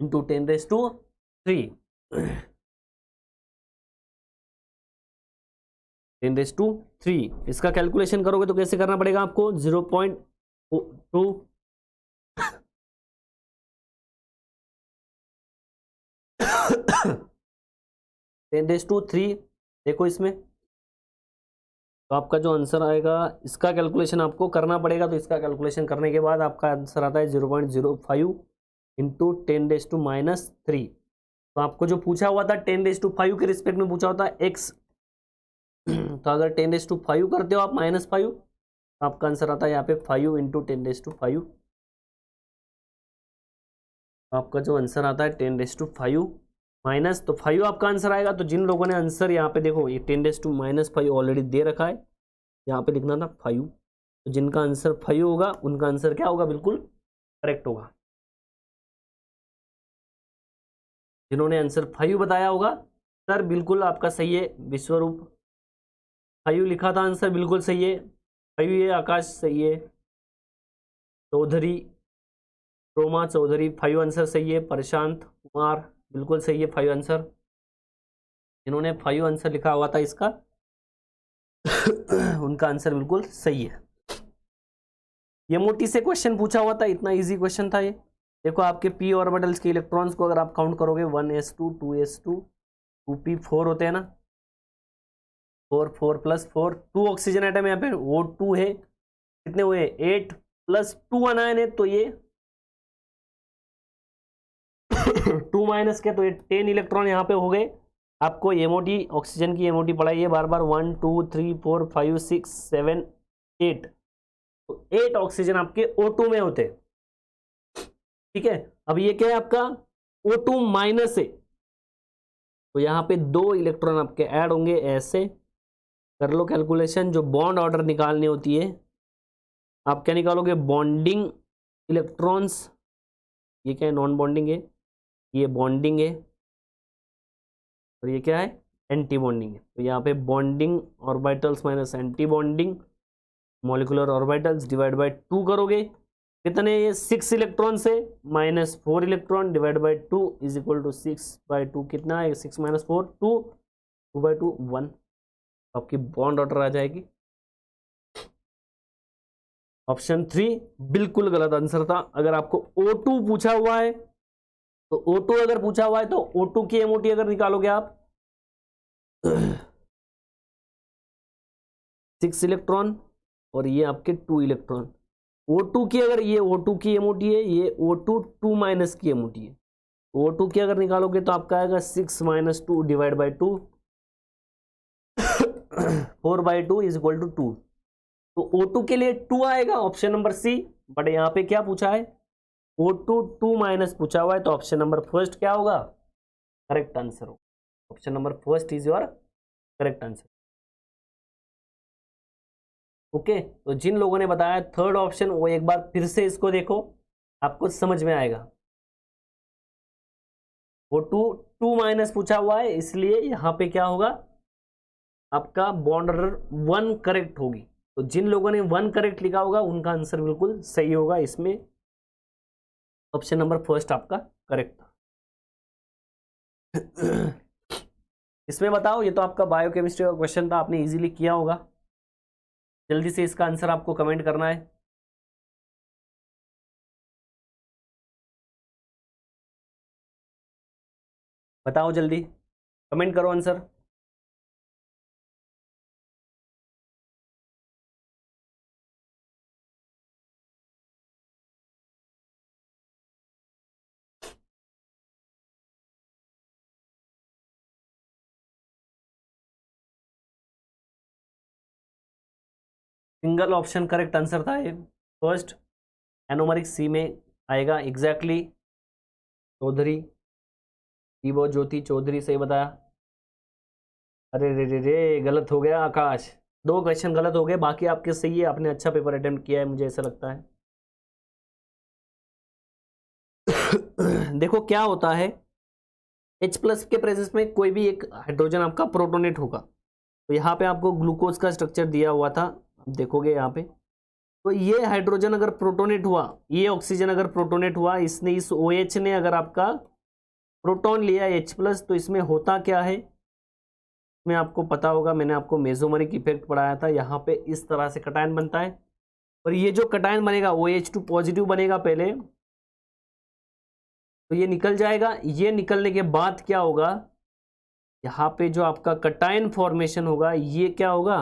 [SPEAKER 1] इंटू 10⁻³ 10⁻³ इसका कैलकुलेशन करोगे तो कैसे करना पड़ेगा आपको, 0.2 10⁻³ देखो इसमें, तो आपका जो आंसर आएगा इसका कैलकुलेशन आपको करना पड़ेगा। तो इसका कैलकुलेशन करने के बाद आपका आंसर आता है 0.05 इंटू 10⁻³ तो आपको जो पूछा हुआ था 10⁻5 के रिस्पेक्ट में पूछा होता है x, तो अगर 10⁻5 करते हो आप -5, आपका आंसर आता है यहाँ पे 5 इंटू 10⁻5। आपका जो आंसर आता है 10⁻5 माइनस, तो 5 आपका आंसर आएगा। तो जिन लोगों ने आंसर यहाँ पे देखो ये 10⁻−5 ऑलरेडी दे रखा है, यहाँ पे लिखना था 5, तो जिनका आंसर 5 होगा उनका आंसर क्या होगा, बिल्कुल करेक्ट होगा। जिन्होंने आंसर 5 बताया होगा सर बिल्कुल आपका सही है, विश्वरूप 5 लिखा था, आंसर बिल्कुल सही है, 5 है, आकाश सही है, चौधरी रोमा चौधरी 5 आंसर सही है, प्रशांत कुमार बिल्कुल सही है 5 आंसर। जिन्होंने 5 आंसर लिखा हुआ था इसका उनका आंसर बिल्कुल सही है। ये मोटी से क्वेश्चन पूछा हुआ था, इतना इजी क्वेश्चन था ये। देखो आपके p ऑर्बिटल्स के इलेक्ट्रॉन्स को अगर आप काउंट करोगे 1s2 2s2 2p4 होते हैं ना, 4 4 + 4 2 ऑक्सीजन एटम यहाँ पे O2 है, कितने हुए 8 + 2 अनायन है, तो ये 2 माइनस के, तो ये 10 इलेक्ट्रॉन यहाँ पे हो गए। आपको एमओटी ऑक्सीजन की एमओटी पढ़ाई है बार बार, 1 2 3 4 5 6 7 8, तो 8 ऑक्सीजन आपके O2 में होते हैं, ठीक है। अब ये क्या है आपका O2 माइनस है, तो यहाँ पे 2 इलेक्ट्रॉन आपके ऐड होंगे, ऐसे कर लो कैलकुलेशन। जो बॉन्ड ऑर्डर निकालनी होती है आप क्या निकालोगे, बॉन्डिंग इलेक्ट्रॉन्स, ये क्या है नॉन बॉन्डिंग है, ये बॉन्डिंग है, और ये क्या है एंटी बॉन्डिंग है। तो यहाँ पे bonding orbitals minus anti bonding molecular orbitals divide by 2 करोगे, कितने ये 6 इलेक्ट्रॉन से, -4 electron divide by 2 is equal to 6/2, कितना है 6 - 4 2, 2/2 1, आपकी बॉन्ड ऑर्डर आ जाएगी। ऑप्शन 3 बिल्कुल गलत आंसर था। अगर आपको O2 पूछा हुआ है तो O2 अगर पूछा हुआ है तो O2 की एमओटी अगर निकालोगे आप 6 इलेक्ट्रॉन और ये आपके 2 इलेक्ट्रॉन। O2 की अगर ये O2 की एमओटी है, ये O2 2 माइनस की एमओटी है। O2 की अगर निकालोगे तो आपका आएगा 6 minus 2 divide by 2 4 by 2 is equal to 2। तो O2 के लिए 2 आएगा, ऑप्शन नंबर सी। बट यहाँ पे क्या पूछा है, O2 2 माइनस पूछा हुआ है, तो ऑप्शन नंबर फर्स्ट क्या होगा, करेक्ट आंसर हो। Option number first is your correct answer. Okay, तो जिन लोगों ने बताया थर्ड ऑप्शन, वो एक बार फिर से इसको देखो, आपको समझ में आएगा। O2 2 माइनस पूछा हुआ है, इसलिए यहाँ पे क्या होगा, आपका बॉन्ड ऑर्डर 1 करेक्ट होगी। तो जिन लोगों ने 1 करेक्ट लिखा होगा उनका आंसर बिल्कुल सही होगा। इसमें ऑप्शन नंबर फर्स्ट आपका करेक्ट था। इसमें बताओ, ये तो आपका बायोकेमिस्ट्री का क्वेश्चन था, आपने इजीली किया होगा। जल्दी से इसका आंसर आपको कमेंट करना है। बताओ जल्दी, कमेंट करो answer. Single option correct answer था ये फर्स्ट, एनोमरिक सी में आएगा एग्जैक्टली। चौधरी, दीबो ज्योति चौधरी सही बताया। अरे रे रे रे, गलत हो गया आकाश, 2 क्वेश्चन गलत हो गए, बाकी आपके सही है। आपने अच्छा पेपर अटेम्प्ट किया है, मुझे ऐसा लगता है। देखो क्या होता है, H प्लस के प्रेजेंस में कोई भी एक हाइड्रोजन आपका प्रोटोनेट होगा। तो यहाँ पे आपको ग्लूकोज का स्ट्रक्चर दिया हुआ था, आप देखोगे यहाँ पे। तो ये हाइड्रोजन अगर प्रोटोनेट हुआ, ये ऑक्सीजन अगर प्रोटोनेट हुआ, इसने इस OH ने अगर आपका प्रोटॉन लिया H प्लस, तो इसमें होता क्या है, इसमें आपको पता होगा, मैंने आपको मेसोमरिक इफेक्ट पढ़ाया था। यहाँ पे इस तरह से कटायन बनता है, और ये जो कटायन बनेगा OH2 पॉजिटिव बनेगा पहले, तो ये निकल जाएगा। ये निकलने के बाद क्या होगा, यहाँ पे जो आपका कटायन फॉर्मेशन होगा, ये क्या होगा,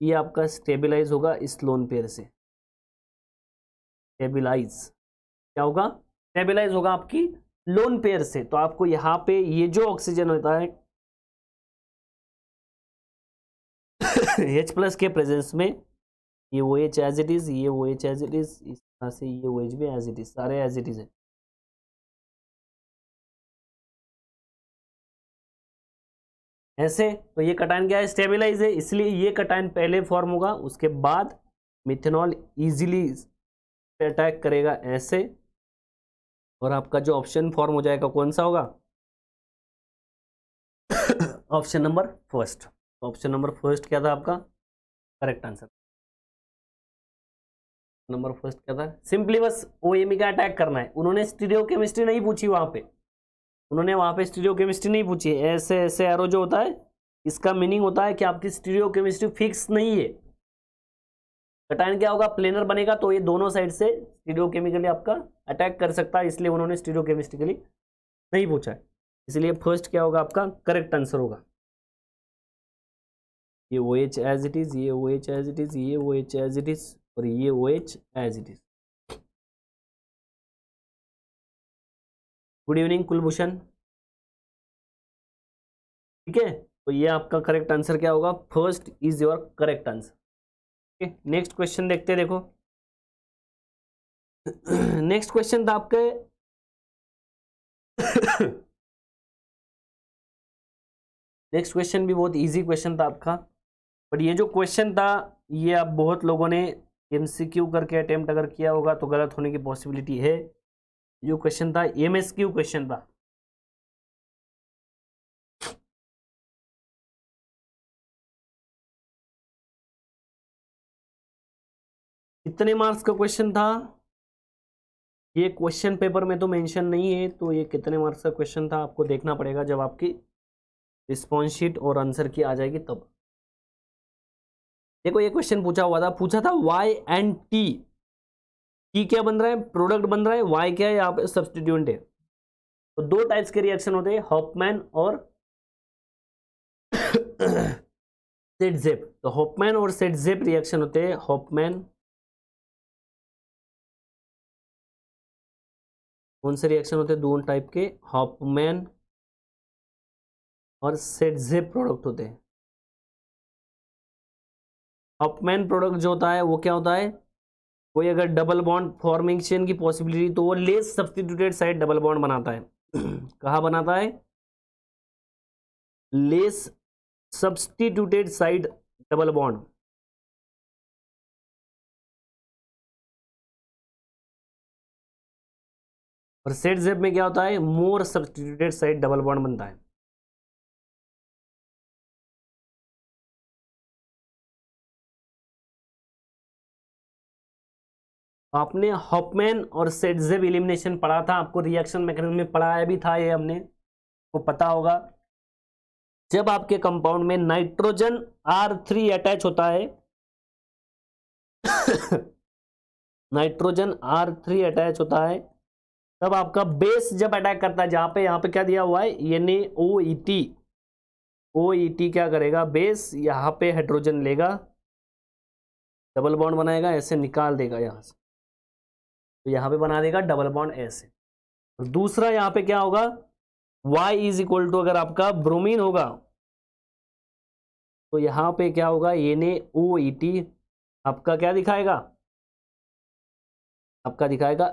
[SPEAKER 1] ये आपका स्टेबलाइज होगा इस लोन पेयर से। स्टेबलाइज क्या होगा, स्टेबलाइज होगा आपकी लोन पेयर से। तो आपको यहाँ पे ये जो ऑक्सीजन होता है H प्लस के प्रेजेंस में, ये OH एज इट इज, ये OH एज इट इज, इस तरह से ये OH भी एज इट इज, सारे एज इट इज है। ऐसे तो ये कटायन क्या है, स्टेबलाइज है, इसलिए ये कटायन पहले फॉर्म होगा, उसके बाद मिथेनॉल इजीली अटैक करेगा ऐसे, और आपका जो ऑप्शन फॉर्म हो जाएगा कौन सा होगा, option number first. Option number first क्या था आपका करेक्ट आंसर। नंबर फर्स्ट क्या था, सिंपली बस OMe का अटैक करना है। उन्होंने स्टीरियोकेमिस्ट्री नहीं पूछी वहां पे, उन्होंने वहां पे स्टीरियोकेमिस्ट्री नहीं पूछी। ऐसे ऐसे एरो जो होता है, इसका मीनिंग होता है कि आपकी स्टीरियोकेमिस्ट्री फिक्स नहीं है। कटायन क्या होगा, प्लेनर बनेगा, तो ये दोनों साइड से स्टीरियोकेमिकली आपका अटैक कर सकता है, इसलिए उन्होंने स्टीरियोकेमिस्ट्रिकली नहीं पूछा है। इसलिए फर्स्ट क्या होगा आपका करेक्ट आंसर होगा। ये OH एज इट इज, ये OH एज इट इज, ये OH एज इट इज, और ये OH as it is. Good evening Kulbhushan. ठीक है, तो ये आपका करेक्ट आंसर क्या होगा, first is your correct answer. Next question देखते हैं। देखो नेक्स्ट क्वेश्चन था आपके नेक्स्ट क्वेश्चन भी बहुत इजी क्वेश्चन था आपका, बट ये जो क्वेश्चन था, ये आप बहुत लोगों ने MCQ करके अटेम्प्ट अगर किया होगा तो गलत होने की पॉसिबिलिटी है। जो क्वेश्चन था MSQ क्वेश्चन था। कितने मार्क्स का क्वेश्चन था, ये क्वेश्चन पेपर में तो मेंशन नहीं है, तो ये कितने मार्क्स का क्वेश्चन था आपको देखना पड़ेगा जब आपकी रिस्पॉन्स शीट और आंसर की आ जाएगी तब। देखो ये क्वेश्चन पूछा था Y एंड T, T क्या बन रहा है, प्रोडक्ट बन रहा है, Y क्या है यहाँ पे सब्स्टिट्यूएंट है। तो दो टाइप्स के रिएक्शन होते हैं, हॉफमैन और सेटजेप। तो हॉफमैन और सेटजेप रिएक्शन होते हैं। हॉफमैन, कौन से रिएक्शन होते हैं? दोनों टाइप के, हॉफमैन और सेटजेप प्रोडक्ट होते हैं। हॉफमैन प्रोडक्ट जो होता है वो क्या होता है? कोई अगर डबल बॉन्ड फॉर्मेशन की पॉसिबिलिटी, तो वो less substituted side double bond बनाता है। कहाँ बनाता है? Less substituted side double bond. और सेटजेप में क्या होता है? मोर सब्स्टिट्यूटेड साइड डबल बॉन्ड बनता है। आपने हॉफमैन और सेटजेप एलिमिनेशन पढ़ा था, आपको रिएक्शन मैकेनिज्म में पढ़ाया भी था, ये हमने को पता होगा। जब आपके कंपाउंड में नाइट्रोजन R3 अटैच होता है नाइट्रोजन R3 अटैच होता है, तब आपका बेस जब अटैक करता है, जहां पे यहाँ पे क्या दिया हुआ है, NaOET, OET क्या करेगा? बेस यहाँ पे हाइड्रोजन लेगा, डबल बॉन्ड बनाएगा, ऐसे निकाल देगा यहाँ से, तो यहाँ पे बना देगा डबल बॉन्ड ऐसे। और दूसरा यहाँ पे क्या होगा? Y इज इक्वल टू, अगर आपका ब्रोमीन होगा तो यहाँ पे क्या होगा? NaOET आपका क्या दिखाएगा? आपका दिखाएगा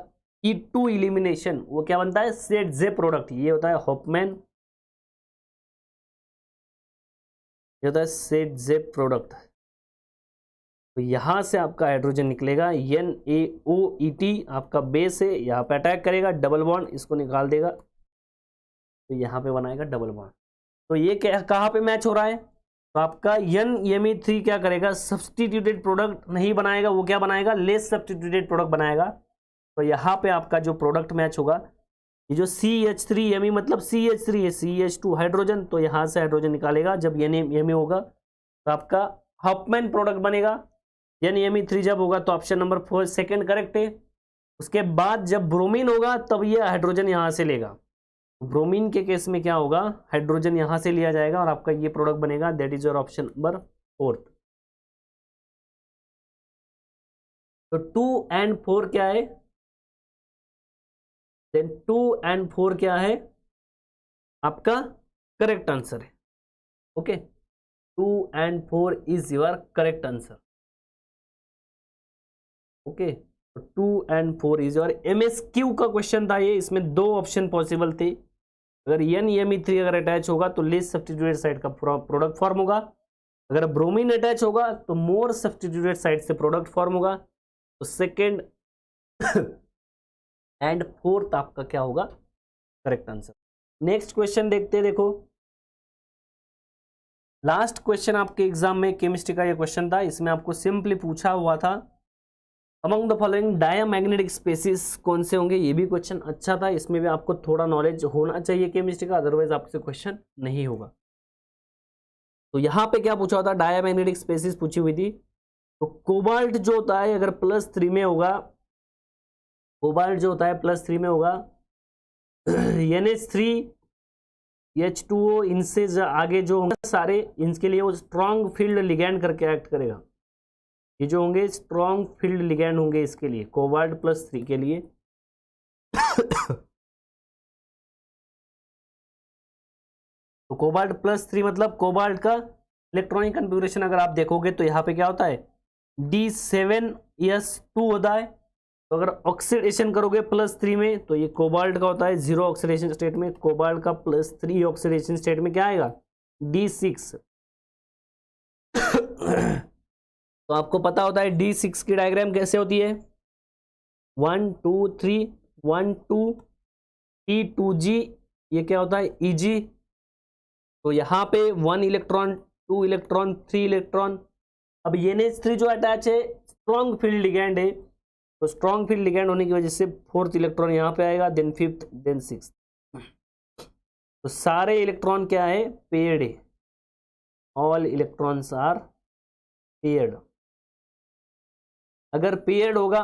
[SPEAKER 1] E2 इलिमिनेशन। वो क्या बनता है? सेटजेप प्रोडक्ट। ये होता है हॉफमैन, ये होता है सेटजेप प्रोडक्ट। तो यहां से आपका हाइड्रोजन निकलेगा, NaOET आपका बेस है, यहाँ पे अटैक करेगा, डबल बॉन्ड इसको निकाल देगा, तो यहाँ पे बनाएगा डबल बॉन्ड। तो ये क्या, कहाँ पे मैच हो रहा है? तो आपका NMe3 क्या करेगा? सब्स्टिट्यूटेड प्रोडक्ट नहीं बनाएगा, वो क्या बनाएगा? लेस सब्स्टिट्यूटेड प्रोडक्ट बनाएगा। तो यहाँ पे आपका जो प्रोडक्ट मैच होगा, ये जो CH3Me मतलब CH3 है, CH2 हाइड्रोजन, तो यहाँ से हाइड्रोजन निकालेगा, जब NMe होगा तो आपका हॉफमैन प्रोडक्ट बनेगा। NMe3 जब होगा तो ऑप्शन नंबर 4 सेकेंड करेक्ट है। उसके बाद जब ब्रोमीन होगा तब ये हाइड्रोजन यहाँ से लेगा। ब्रोमीन के केस में क्या होगा? हाइड्रोजन यहां से लिया जाएगा और आपका ये प्रोडक्ट बनेगा, that is your option number 4। तो 2 and 4 क्या है? देन 2 and 4 क्या है? आपका करेक्ट आंसर है। Okay, 2 and 4 is your correct answer. Okay, 2 and 4 is your. MSQ का क्वेश्चन था ये, इसमें दो ऑप्शन पॉसिबल थे। अगर NMe3 अगर अटैच होगा तो लेस सब्स्टिट्यूटेड साइड का प्रोडक्ट फॉर्म होगा, अगर ब्रोमीन अटैच होगा तो मोर सब्स्टिट्यूटेड साइड से प्रोडक्ट फॉर्म होगा। तो सेकेंड एंड फोर्थ आपका क्या होगा? Correct answer. नेक्स्ट क्वेश्चन देखते हैं। देखो, लास्ट क्वेश्चन आपके एग्जाम में केमिस्ट्री का ये क्वेश्चन था, इसमें आपको सिंपली पूछा हुआ था among the following diamagnetic species कौन से होंगे। ये भी क्वेश्चन अच्छा था, इसमें भी आपको थोड़ा नॉलेज होना चाहिए केमिस्ट्री का, अदरवाइज आपसे क्वेश्चन नहीं होगा। तो यहाँ पे क्या पूछा होता? डायमैग्नेटिक स्पेसिस पूछी हुई थी। तो कोबाल्ट जो होता है अगर +3 में होगा, कोबाल्ट जो होता है +3 में होगा, NH3 H2O इनसे आगे जो होंगे सारे, इनके लिए वो स्ट्रॉन्ग फील्ड लिगैंड करके एक्ट करेगा। ये जो होंगे स्ट्रॉन्ग फील्ड लिगैंड होंगे इसके लिए, कोबाल्ट +3 के लिए। तो कोबाल्ट +3 मतलब कोबाल्ट का इलेक्ट्रॉनिक कन्फिगरेशन अगर आप देखोगे तो यहाँ पे क्या होता है? D7S2 होता है। तो अगर ऑक्सीडेशन करोगे +3 में तो ये कोबाल्ट का होता है 0 ऑक्सीडेशन स्टेट में, कोबाल्ट का +3 ऑक्सीडेशन स्टेट में क्या आएगा? D6। तो आपको पता होता है D6 की डायग्राम कैसे होती है? 1 2 3 1 2 T2G, ये क्या होता है? EG। तो यहाँ पे 1 इलेक्ट्रॉन 2 इलेक्ट्रॉन 3 इलेक्ट्रॉन। अब NH3 जो अटैच है स्ट्रॉन्ग फील्ड लिगैंड है, तो स्ट्रॉन्ग फील्ड लिगैंड होने की वजह से 4th इलेक्ट्रॉन यहाँ पे आएगा, देन 5th देन 6th। तो सारे इलेक्ट्रॉन क्या है? पेयर्ड है, ऑल इलेक्ट्रॉन्स आर पेयर्ड। अगर पेयर्ड होगा,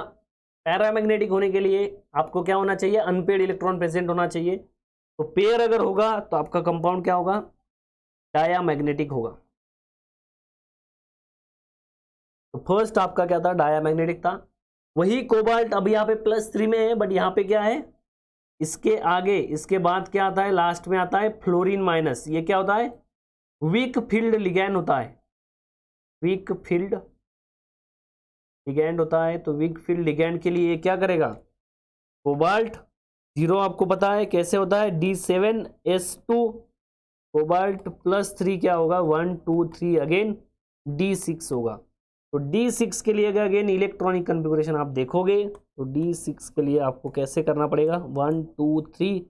[SPEAKER 1] पैरामैग्नेटिक होने के लिए आपको क्या होना चाहिए? अनपेयर्ड इलेक्ट्रॉन प्रेजेंट होना चाहिए। तो पेयर अगर होगा तो आपका कंपाउंड क्या होगा, डायामैग्नेटिक होगा। तो फर्स्ट आपका क्या था, डायामैग्नेटिक था। वही कोबाल्ट अब यहाँ पे +3 में है, बट यहाँ पे क्या है, इसके आगे इसके बाद क्या आता है, लास्ट में आता है फ्लोरीन माइनस। ये क्या होता है, वीक फील्ड लिगैंड होता है, वीक फील्ड लिगैंड होता है। तो वीक फील्ड लिगैंड के लिए ये क्या करेगा, कोबाल्ट 0 आपको पता है कैसे होता है, D7S2 कोबाल्ट +3 क्या होगा, 1 2 3 अगेन D6 होगा। तो D6 के लिए अगेन इलेक्ट्रॉनिक कन्फिगुरेशन आप देखोगे तो D6 के लिए आपको कैसे करना पड़ेगा, 1 2 3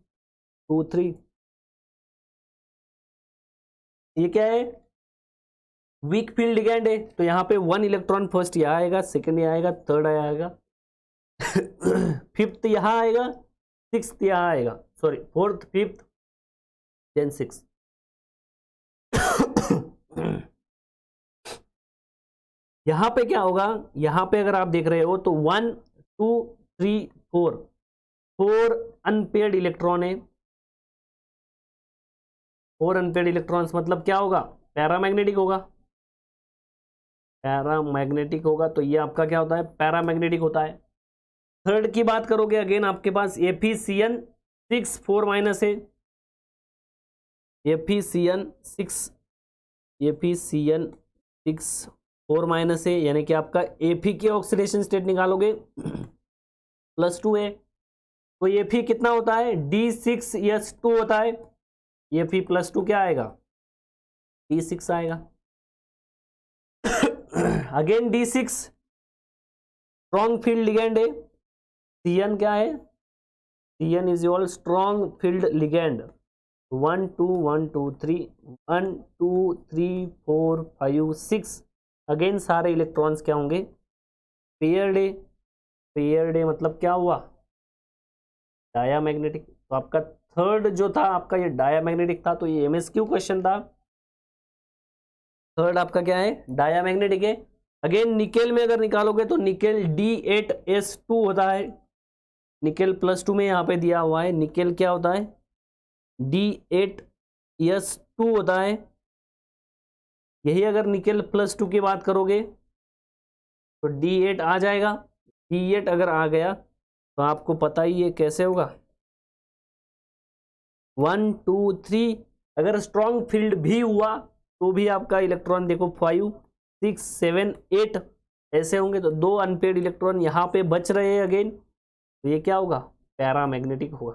[SPEAKER 1] 2 3। ये क्या है, वीक फील्ड लिगैंड है। तो यहाँ पे 1 इलेक्ट्रॉन फर्स्ट यहाँ आएगा, सेकंड यहाँ आएगा, थर्ड यहाँ आएगा, फिफ्थ यहाँ आएगा, सिक्स्थ यहाँ आएगा, sorry fourth fifth then six. यहाँ पे क्या होगा, यहाँ पे अगर आप देख रहे हो तो 1 2 3 4 4 अनपेयर्ड इलेक्ट्रॉन है। 4 अनपेयर्ड इलेक्ट्रॉन्स मतलब क्या होगा, पैरामैग्नेटिक होगा, पैरामैग्नेटिक होगा। तो ये आपका क्या होता है, पैरामैग्नेटिक होता है। थर्ड की बात करोगे अगेन आपके पास FeCN6 4 माइनस है, FeCN6 4 माइनस है, यानी कि आपका Fe के ऑक्सीडेशन स्टेट निकालोगे +2 है। तो Fe कितना होता है, D6S2 होता है। Fe +2 क्या आएगा, D6 आएगा। Again D6 strong field ligand है। Cn क्या है, Cn is your strong field ligand. 1 2 1 2 3 1 2 3 4 5 6 again सारे इलेक्ट्रॉन्स क्या होंगे, पेयर्ड है। पेयर्ड है मतलब क्या हुआ, डायामैग्नेटिक। तो आपका थर्ड जो था आपका ये डायामैग्नेटिक था, तो ये MSQ क्वेश्चन था। थर्ड आपका क्या है, डायामैग्नेटिक है। अगेन निकेल में अगर निकालोगे तो निकेल D8S2 होता है। निकेल +2 में यहाँ पे दिया हुआ है, निकेल क्या होता है, D8S2 होता है। यही अगर निकेल +2 की बात करोगे तो D8 आ जाएगा। D8 अगर आ गया तो आपको पता ही है कैसे होगा, 1 2 3 अगर स्ट्रॉन्ग फील्ड भी हुआ तो भी आपका इलेक्ट्रॉन देखो 5 6 7 8 ऐसे होंगे। तो 2 अनपेड इलेक्ट्रॉन यहाँ पे बच रहे हैं अगेन, तो ये क्या होगा, पैरामैग्नेटिक होगा।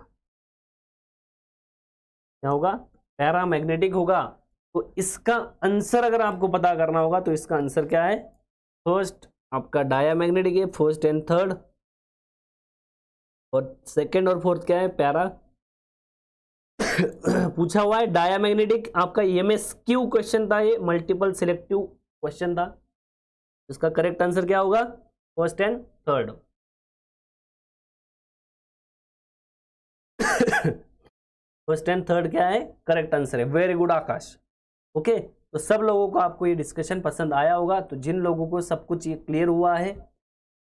[SPEAKER 1] क्या होगा, पैरामैग्नेटिक होगा। तो इसका आंसर अगर आपको पता करना होगा तो इसका आंसर क्या है, फर्स्ट आपका डायामैग्नेटिक है, फर्स्ट एंड थर्ड, और सेकंड और फोर्थ क्या है, पैरा। पूछा हुआ है डायामैग्नेटिक, आपका MSQ क्वेश्चन था, ये मल्टीपल सिलेक्टिव क्वेश्चन था। इसका करेक्ट आंसर क्या होगा, first and third. First and third क्या है, करेक्ट आंसर है। वेरी गुड आकाश। ओके, तो सब लोगों को आपको ये डिस्कशन पसंद आया होगा। तो जिन लोगों को सब कुछ ये क्लियर हुआ है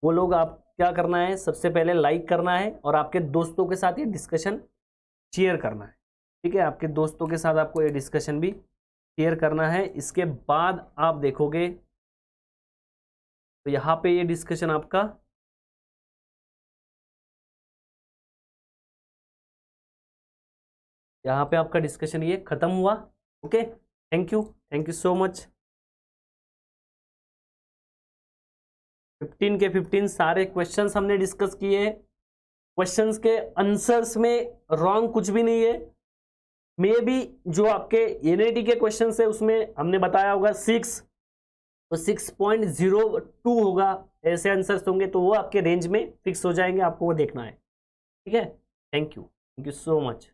[SPEAKER 1] वो लोग आप क्या करना है, सबसे पहले लाइक करना है और आपके दोस्तों के साथ ये डिस्कशन शेयर करना है। ठीक है, आपके दोस्तों के साथ आपको ये डिस्कशन भी शेयर करना है। इसके बाद आप देखोगे तो यहाँ पे ये डिस्कशन आपका यहाँ पे आपका डिस्कशन ये खत्म हुआ। Okay, thank you so much. 15 के 15 सारे क्वेश्चंस हमने डिस्कस किए हैं। क्वेश्चंस के आंसर्स में रॉन्ग कुछ भी नहीं है। मे बी जो आपके NAT के क्वेश्चंस है उसमें हमने बताया होगा 6, तो 6.02 होगा, ऐसे आंसर्स होंगे तो वो आपके रेंज में फिक्स हो जाएंगे, आपको वो देखना है। ठीक है, थैंक यू सो मच।